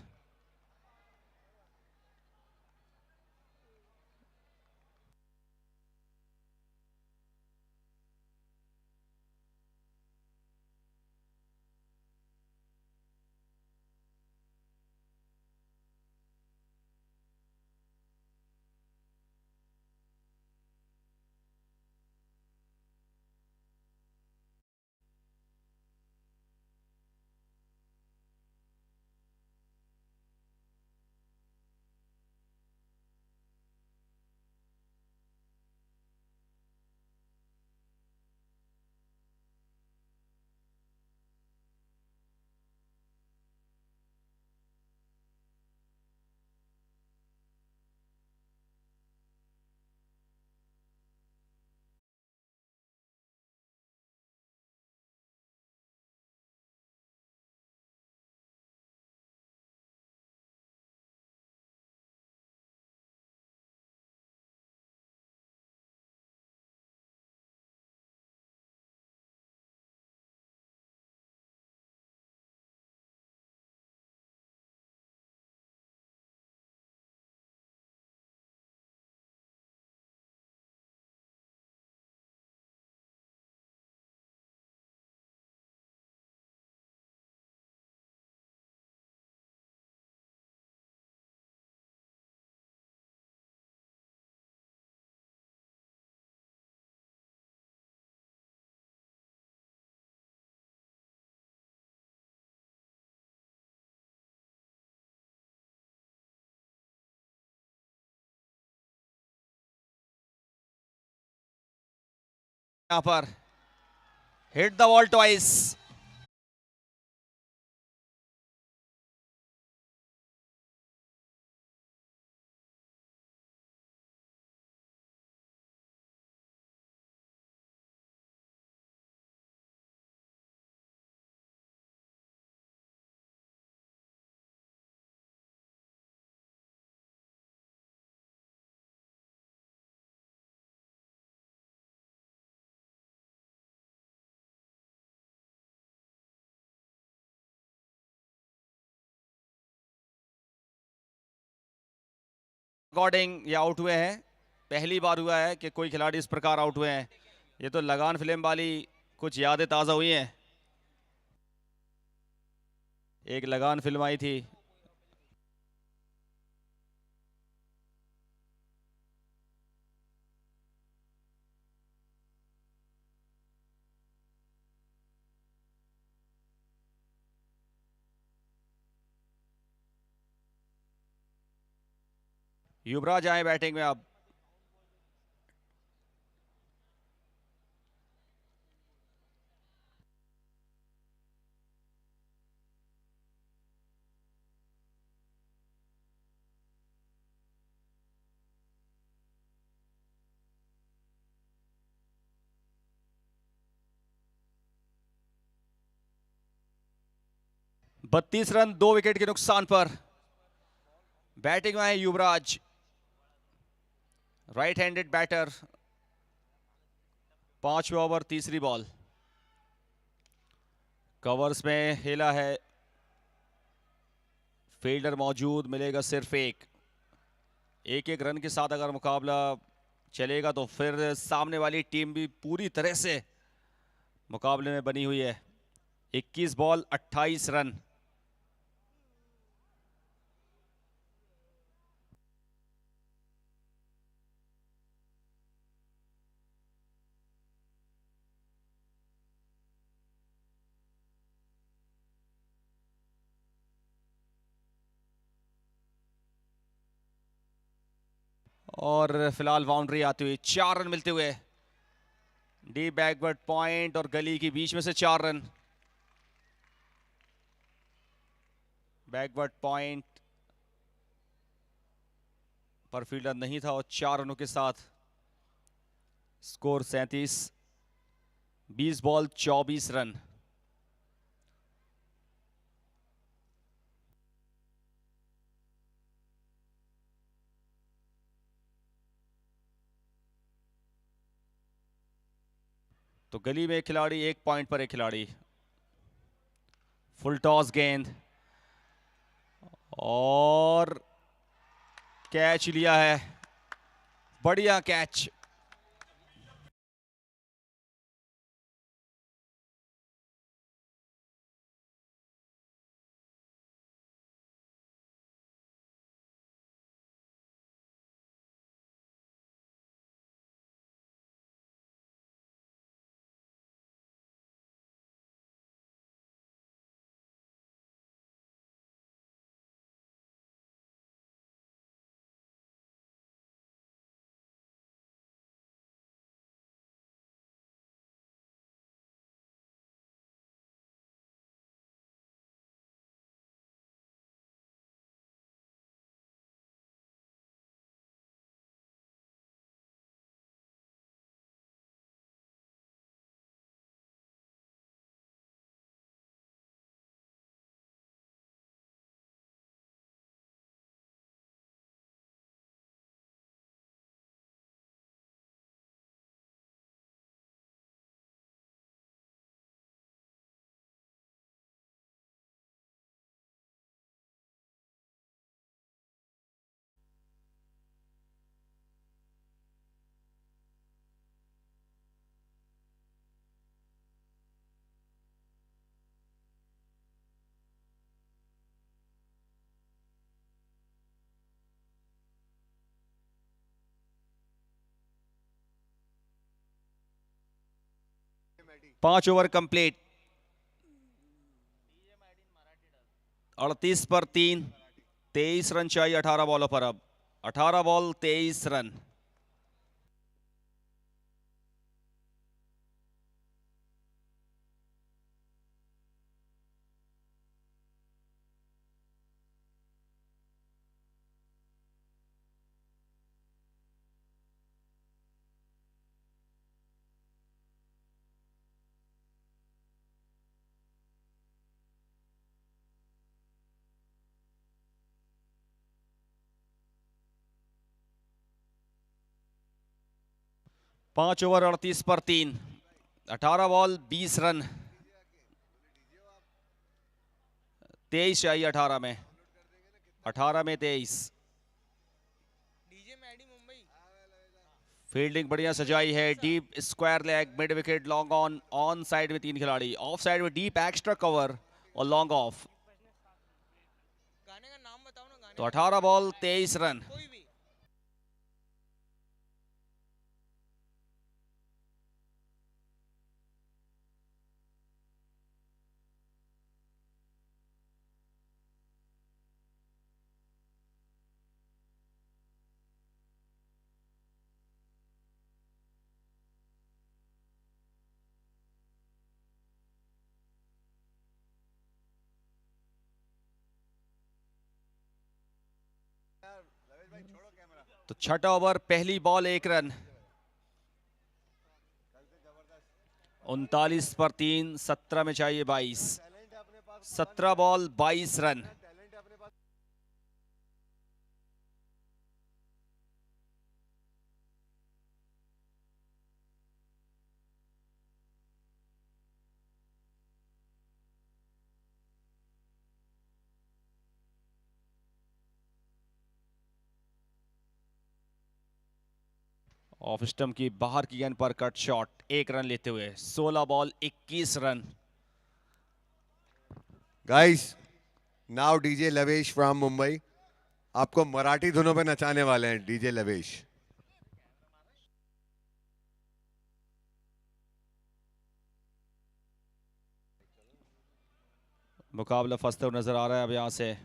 यहां पर hit the ball twice. According ये आउट हुए हैं। पहली बार हुआ है कि कोई खिलाड़ी इस प्रकार आउट हुए हैं। ये तो लगान फिल्म वाली कुछ यादें ताजा हुई हैं। एक लगान फिल्म आई थी। युवराज आए बैटिंग में अब। बत्तीस रन 2 विकेट के नुकसान पर बैटिंग में है युवराज, राइट हैंडेड बैटर। 5वां ओवर, तीसरी बॉल। कवर्स में हेला है, फील्डर मौजूद, मिलेगा सिर्फ एक रन के साथ अगर मुकाबला चलेगा तो फिर सामने वाली टीम भी पूरी तरह से मुकाबले में बनी हुई है। 21 बॉल 28 रन। और फिलहाल बाउंड्री आती हुई 4 रन मिलते हुए। डी बैकवर्ड पॉइंट और गली के बीच में से 4 रन। बैकवर्ड पॉइंट पर फील्डर नहीं था और 4 रनों के साथ स्कोर 37। 20 ball 24 run. तो गली में एक खिलाड़ी, 1 पॉइंट पर एक खिलाड़ी। फुल टॉस गेंद और कैच लिया है। बढ़िया कैच। पांच ओवर कंप्लीट। 38 पर 3, 23 रन चाहिए 18 बॉलों पर। अब 18 बॉल 23 रन। पांच ओवर 38 पर 3, 18 बॉल 20 रन। 23 चाहिए 18 में। 18 में 23। फील्डिंग बढ़िया सजाई है। Deep square leg, mid wicket, long on. On side में 3 खिलाड़ी, ऑफ साइड में डीप एक्स्ट्रा कवर और लॉन्ग ऑफ। तो 18 बॉल 23 रन। तो छठा ओवर, पहली बॉल 1 रन। 39 पर 3, 17 में चाहिए 22। 17 बॉल 22 रन। ऑफ स्टंप की बाहर की गेंद पर कट शॉट, 1 रन लेते हुए 16 ball 21 run. Guys, now DJ लवेश from Mumbai आपको मराठी धुनों पे नचाने वाले हैं। डीजे लवेश। मुकाबला फंसते हुए नजर आ रहा है अब यहां से।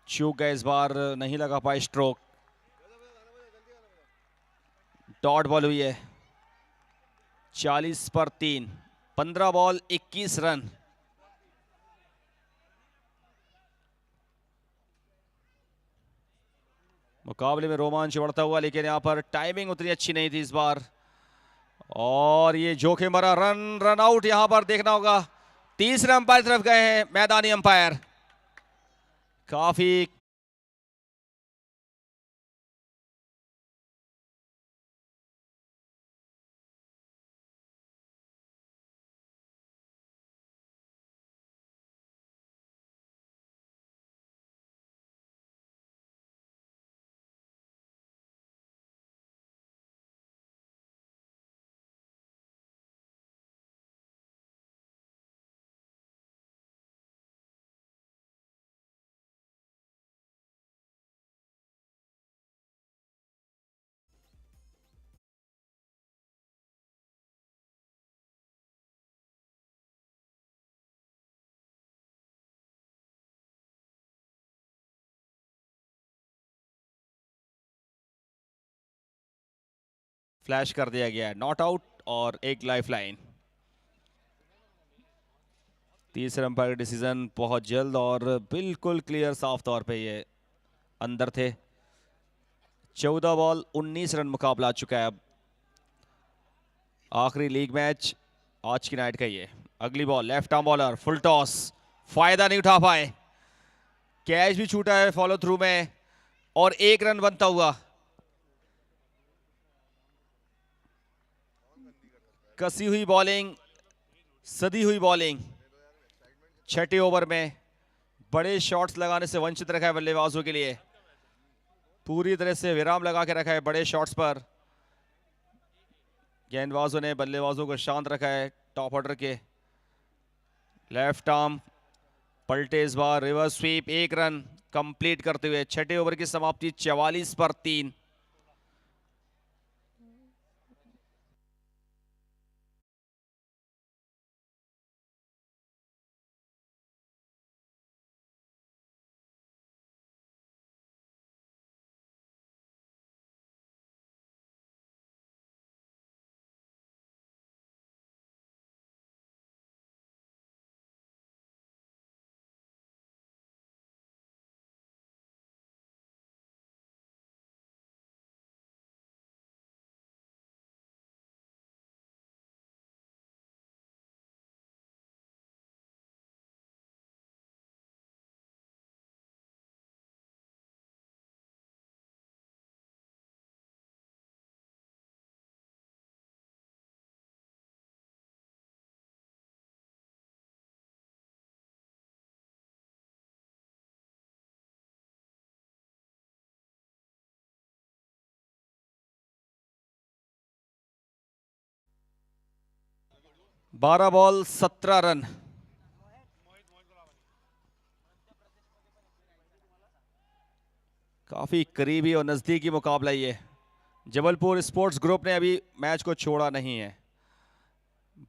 चूक गए इस बार, नहीं लगा पाए स्ट्रोक। डॉट बॉल हुई है। 40 पर 3, 15 बॉल 21 रन। मुकाबले में रोमांच बढ़ता हुआ, लेकिन यहां पर टाइमिंग उतनी अच्छी नहीं थी इस बार। और ये जोखिम भरा रन आउट यहां पर देखना होगा। तीसरे अंपायर तरफ गए हैं मैदानी अंपायर। काफी फ्लैश कर दिया गया है, नॉट आउट और एक लाइफ लाइन। तीसरे अंपायर का डिसीजन बहुत जल्द और बिल्कुल क्लियर, साफ तौर पे ये अंदर थे। 14 बॉल 19 रन मुकाबला आ चुका है अब। आखिरी लीग मैच आज की नाइट का ये। अगली ball left arm bowler, full toss, फायदा नहीं उठा पाए। कैच भी छूटा है फॉलो थ्रू में और 1 रन बनता हुआ। कसी हुई बॉलिंग, सदी हुई बॉलिंग। छठे ओवर में बड़े शॉट्स लगाने से वंचित रखा है बल्लेबाजों के लिए। पूरी तरह से विराम लगा के रखा है बड़े शॉट्स पर। गेंदबाजों ने बल्लेबाजों को शांत रखा है टॉप ऑर्डर के। लेफ्ट आर्म पलटे इस बार, रिवर्स स्वीप, 1 रन कंप्लीट करते हुए छठे ओवर की समाप्ति 44 पर 3। बारह बॉल 17 रन। काफी करीबी और नजदीकी मुकाबला ये। जबलपुर स्पोर्ट्स ग्रुप ने अभी मैच को छोड़ा नहीं है।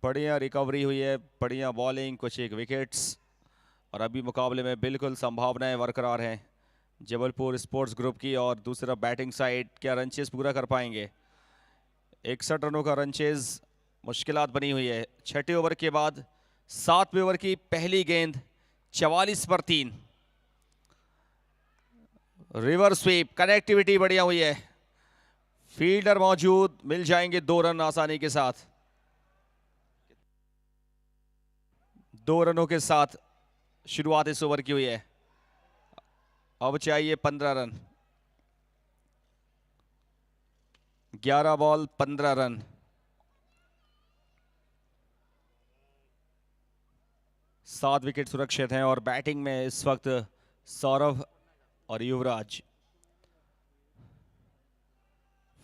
बढ़िया रिकवरी हुई है, बढ़िया बॉलिंग, कुछ एक विकेट्स, और अभी मुकाबले में बिल्कुल संभावनाएं बरकरार हैं जबलपुर स्पोर्ट्स ग्रुप की। और दूसरा बैटिंग साइड क्या रन चेज पूरा कर पाएंगे? 61 रनों का रन चेज मुश्किलात बनी हुई है। छठे ओवर के बाद 7वें ओवर की पहली गेंद 44 पर 3। रिवर स्वीप, कनेक्टिविटी बढ़िया हुई है, फील्डर मौजूद, मिल जाएंगे 2 रन आसानी के साथ। 2 रनों के साथ शुरुआत इस ओवर की हुई है। अब चाहिए 15 रन। 11 ball 15 run. सात विकेट सुरक्षित हैं और बैटिंग में इस वक्त सौरभ और युवराज।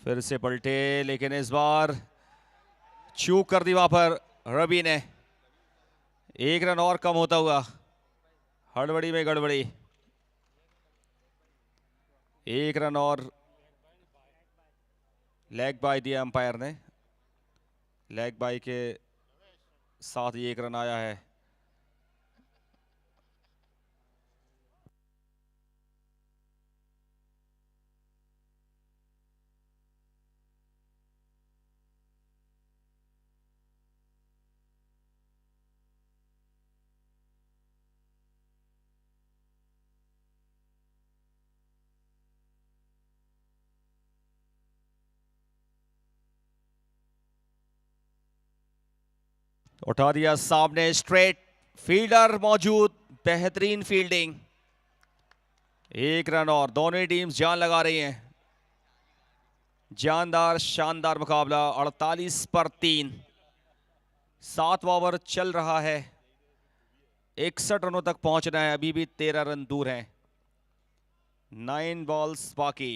फिर से पलटे, लेकिन इस बार चूक कर दी वहां पर रवि ने। 1 रन और कम होता हुआ, हड़बड़ी में गड़बड़ी। 1 रन और लेग बाय दिया अंपायर ने। लेग बाय के साथ ही 1 रन आया है। उठा दिया सामने, स्ट्रेट, फील्डर मौजूद, बेहतरीन फील्डिंग। 1 रन और, दोनों टीम्स जान लगा रही हैं। जानदार शानदार मुकाबला। 48 पर 3। 7वां ओवर चल रहा है। 61 रनों तक पहुंचना है, अभी भी 13 रन दूर हैं। 9 बॉल्स बाकी।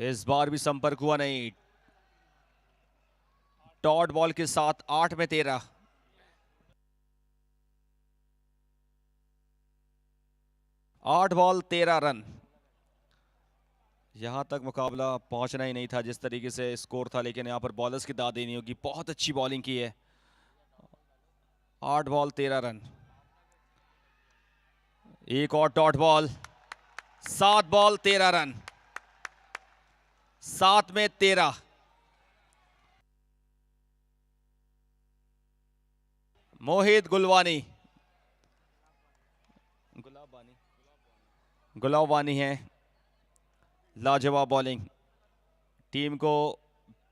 इस बार भी संपर्क हुआ नहीं। डॉट बॉल के साथ 8 में 13। 8 बॉल 13 रन। यहां तक मुकाबला पहुंचना ही नहीं था जिस तरीके से स्कोर था, लेकिन यहां पर बॉलर्स की दाद देनी होगी। बहुत अच्छी बॉलिंग की है। 8 बॉल 13 रन। एक और डॉट बॉल। 7 ball 13 run. 7 में 13। मोहित गुलवानी, गुलाबानी है। लाजवाब बॉलिंग। टीम को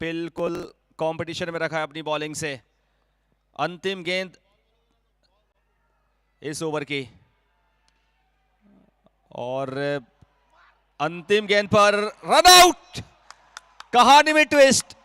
बिल्कुल कंपटीशन में रखा है अपनी बॉलिंग से। अंतिम गेंद इस ओवर की, और अंतिम गेंद पर रन आउट। कहानी में ट्विस्ट।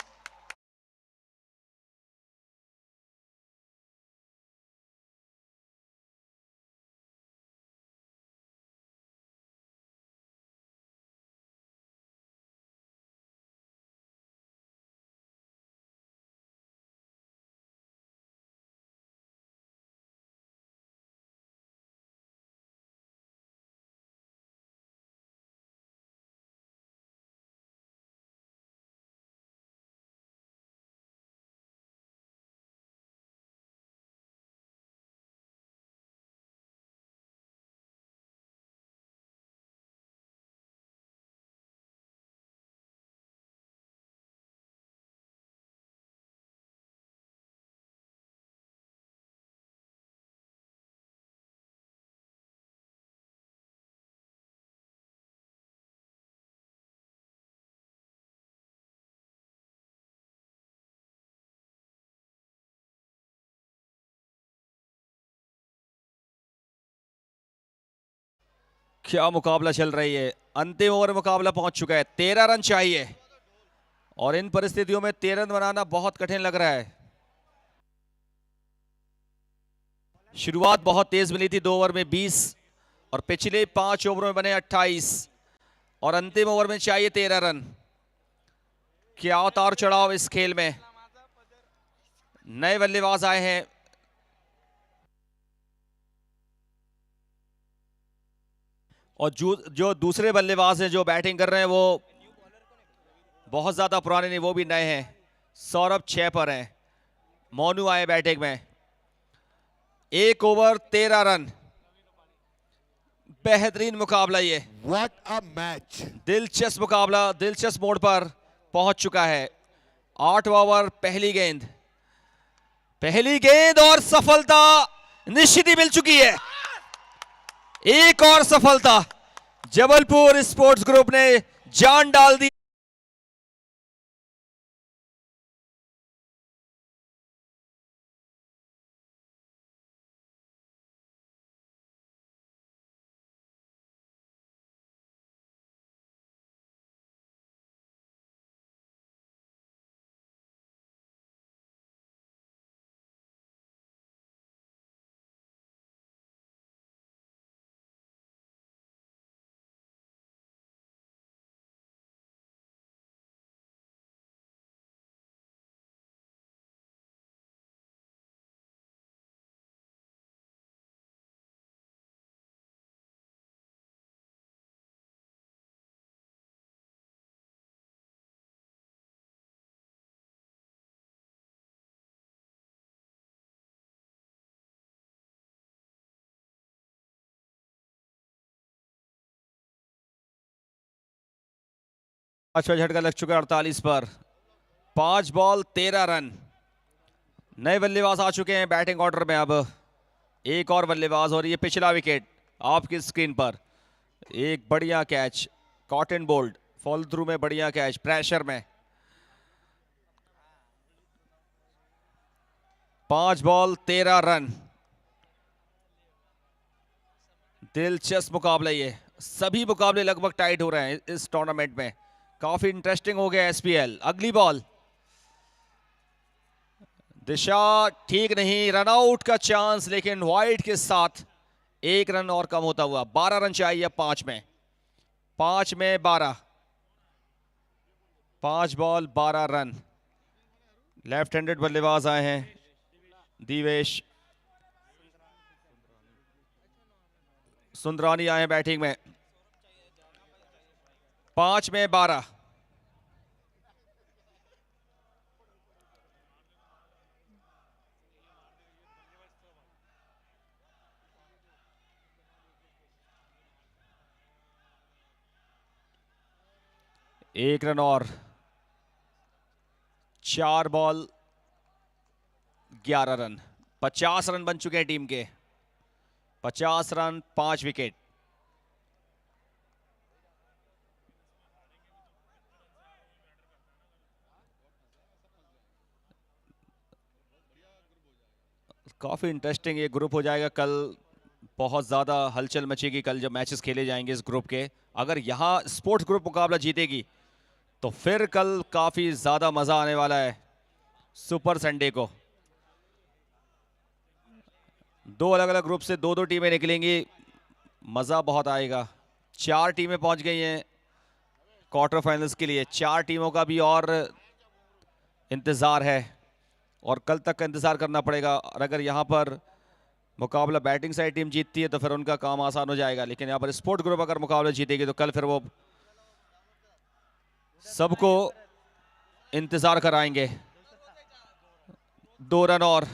क्या मुकाबला चल रही है। अंतिम ओवर मुकाबला पहुंच चुका है। 13 रन चाहिए, और इन परिस्थितियों में 13 रन बनाना बहुत कठिन लग रहा है। शुरुआत बहुत तेज मिली थी। 2 ओवर में 20, और पिछले 5 ओवरों में बने 28, और अंतिम ओवर में चाहिए 13 रन। क्या उतार चढ़ाव इस खेल में। नए बल्लेबाज आए हैं। और जो दूसरे बल्लेबाज हैं जो बैटिंग कर रहे हैं, वो बहुत ज्यादा पुराने नहीं, वो भी नए हैं। सौरभ 6 पर हैं। मोनू आए बैटिंग में। 1 ओवर 13 रन। बेहतरीन मुकाबला ये। What a match. दिलचस्प मुकाबला, दिलचस्प मोड़ पर पहुंच चुका है। 8वां ओवर, पहली गेंद। पहली गेंद और सफलता निश्चित ही मिल चुकी है। एक और सफलता। जबलपुर स्पोर्ट्स ग्रुप ने जान डाल दी। पांचवा झटका लग चुका है 48 पर। 5 बॉल 13 रन। नए बल्लेबाज आ चुके हैं बैटिंग ऑर्डर में। अब एक और बल्लेबाज और ये पिछला विकेट आपकी स्क्रीन पर। एक बढ़िया catch, cotton bowled, fall through में बढ़िया कैच, प्रेशर में। 5 बॉल 13 रन। दिलचस्प मुकाबला ये। सभी मुकाबले लगभग टाइट हो रहे हैं इस टूर्नामेंट में। काफी इंटरेस्टिंग हो गया एसपीएल। अगली बॉल, दिशा ठीक नहीं, रन आउट का चांस, लेकिन वाइड के साथ 1 रन और कम होता हुआ। 12 रन चाहिए 5 में। 5 में 12। 5 बॉल 12 रन। लेफ्ट हैंडेड बल्लेबाज आए हैं, दिवेश सुंदरानी आए हैं बैटिंग में। 5 में 12। एक रन और। 4 बॉल 11 रन। 50 रन बन चुके हैं टीम के। 50 रन 5 विकेट। काफी इंटरेस्टिंग ये ग्रुप हो जाएगा कल। बहुत ज्यादा हलचल मचेगी कल जब मैचेस खेले जाएंगे इस ग्रुप के। अगर यहां स्पोर्ट्स ग्रुप मुकाबला जीतेगी तो फिर कल काफी ज्यादा मजा आने वाला है सुपर संडे को। 2 अलग अलग ग्रुप से 2-2 टीमें निकलेंगी, मजा बहुत आएगा। 4 टीमें पहुंच गई हैं क्वार्टर फाइनल्स के लिए। 4 टीमों का भी और इंतजार है और कल तक का इंतजार करना पड़ेगा। और अगर यहाँ पर मुकाबला बैटिंग साइड टीम जीतती है तो फिर उनका काम आसान हो जाएगा, लेकिन यहाँ पर स्पोर्ट ग्रुप अगर मुकाबला जीतेगी तो कल फिर वो सबको इंतजार कराएंगे। 2 रन और।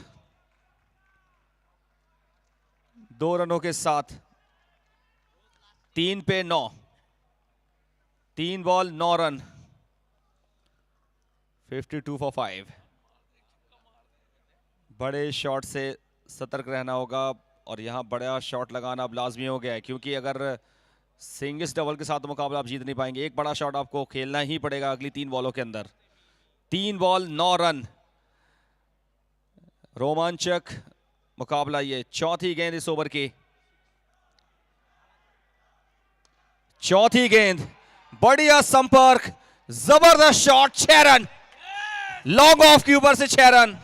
2 रनों के साथ 3 पे 9। 3 बॉल 9 रन। 52 फॉर 5। बड़े शॉट से सतर्क रहना होगा और यहां बड़ा शॉट लगाना अब लाजमी हो गया है, क्योंकि अगर सिंगल्स डबल के साथ मुकाबला आप जीत नहीं पाएंगे। एक बड़ा शॉट आपको खेलना ही पड़ेगा अगली 3 बॉलों के अंदर। 3 बॉल 9 रन। रोमांचक मुकाबला ये। चौथी गेंद इस ओवर की। चौथी गेंद, बढ़िया संपर्क, जबरदस्त शॉट, 6 रन। लॉन्ग ऑफ के ऊपर से 6 रन।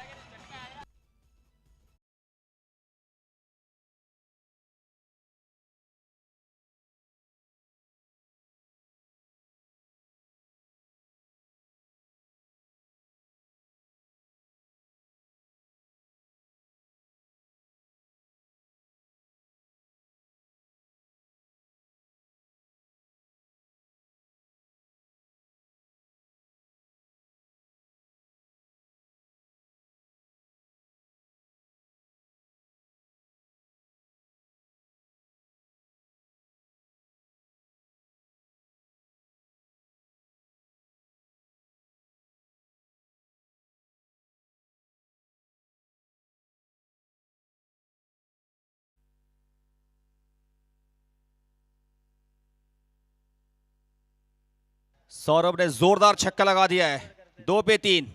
सौरभ ने जोरदार छक्का लगा दिया है। 2 पे 3,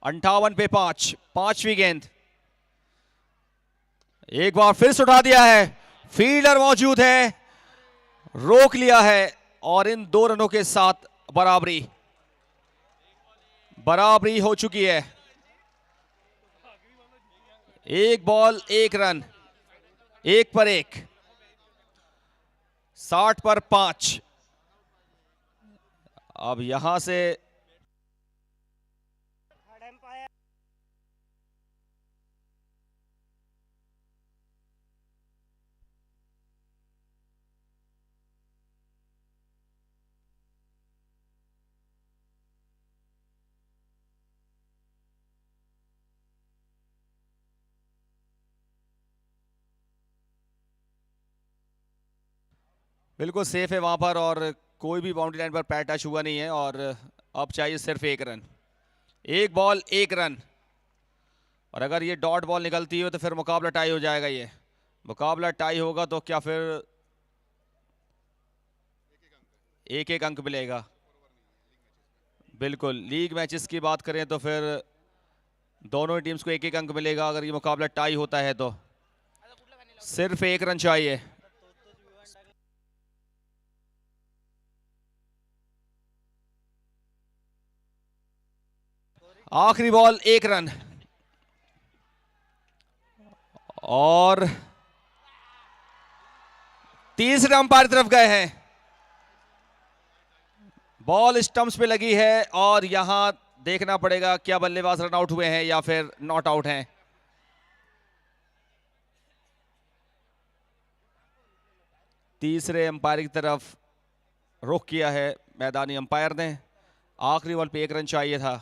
58 पे 5। 5वीं गेंद, एक बार फिर से उठा दिया है। फील्डर मौजूद है, रोक लिया है और इन 2 रनों के साथ बराबरी हो चुकी है। 1 बॉल 1 रन, 1 पर 1। 60 पर 5। अब यहां से बिल्कुल सेफ है वहां पर और कोई भी बाउंड्री लाइन पर पैर टच हुआ नहीं है और अब चाहिए सिर्फ 1 रन। 1 बॉल 1 रन, और अगर ये डॉट बॉल निकलती है तो फिर मुकाबला टाई हो जाएगा। ये मुकाबला टाई होगा तो क्या फिर 1-1 अंक मिलेगा। बिल्कुल, लीग मैचेस की बात करें तो फिर दोनों ही टीम्स को 1-1 अंक मिलेगा। अगर ये मुकाबला टाई होता है तो सिर्फ 1 रन चाहिए। आखिरी बॉल 1 रन, और तीसरे अंपायर तरफ गए हैं। बॉल स्टंप्स पे लगी है और यहां देखना पड़ेगा क्या बल्लेबाज रन आउट हुए हैं या फिर नॉट आउट हैं। तीसरे अंपायर की तरफ रुख किया है मैदानी अंपायर ने। आखिरी बॉल पे 1 रन चाहिए था।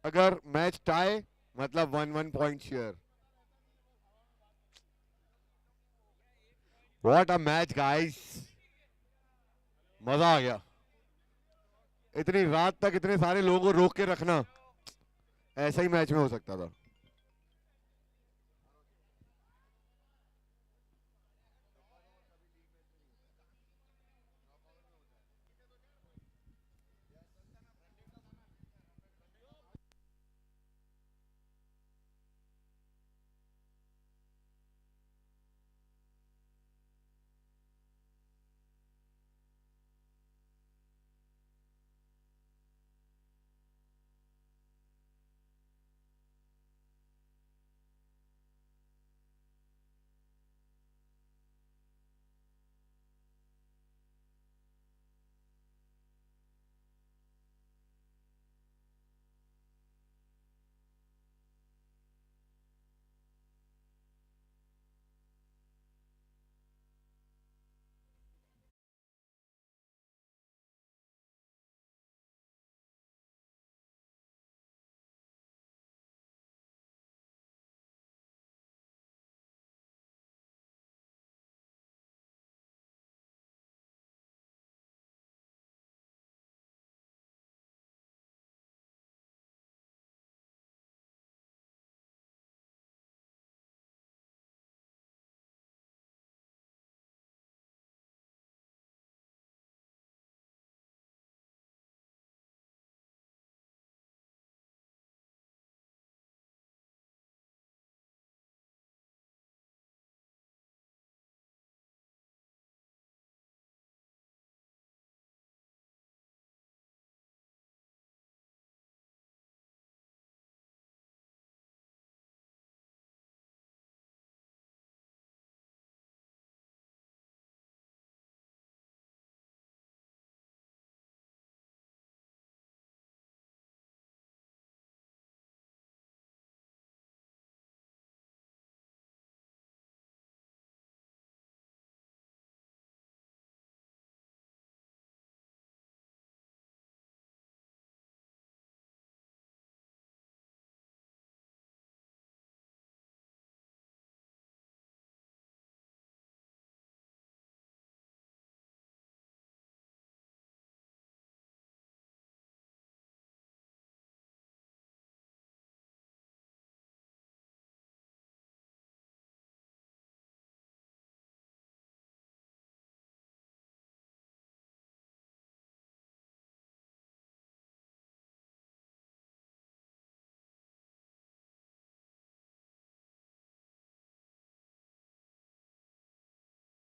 अगर मैच टाई मतलब 1-1 point share. What a match guys, मजा आ गया। इतनी रात तक इतने सारे लोगों को रोक के रखना, ऐसा ही मैच में हो सकता था।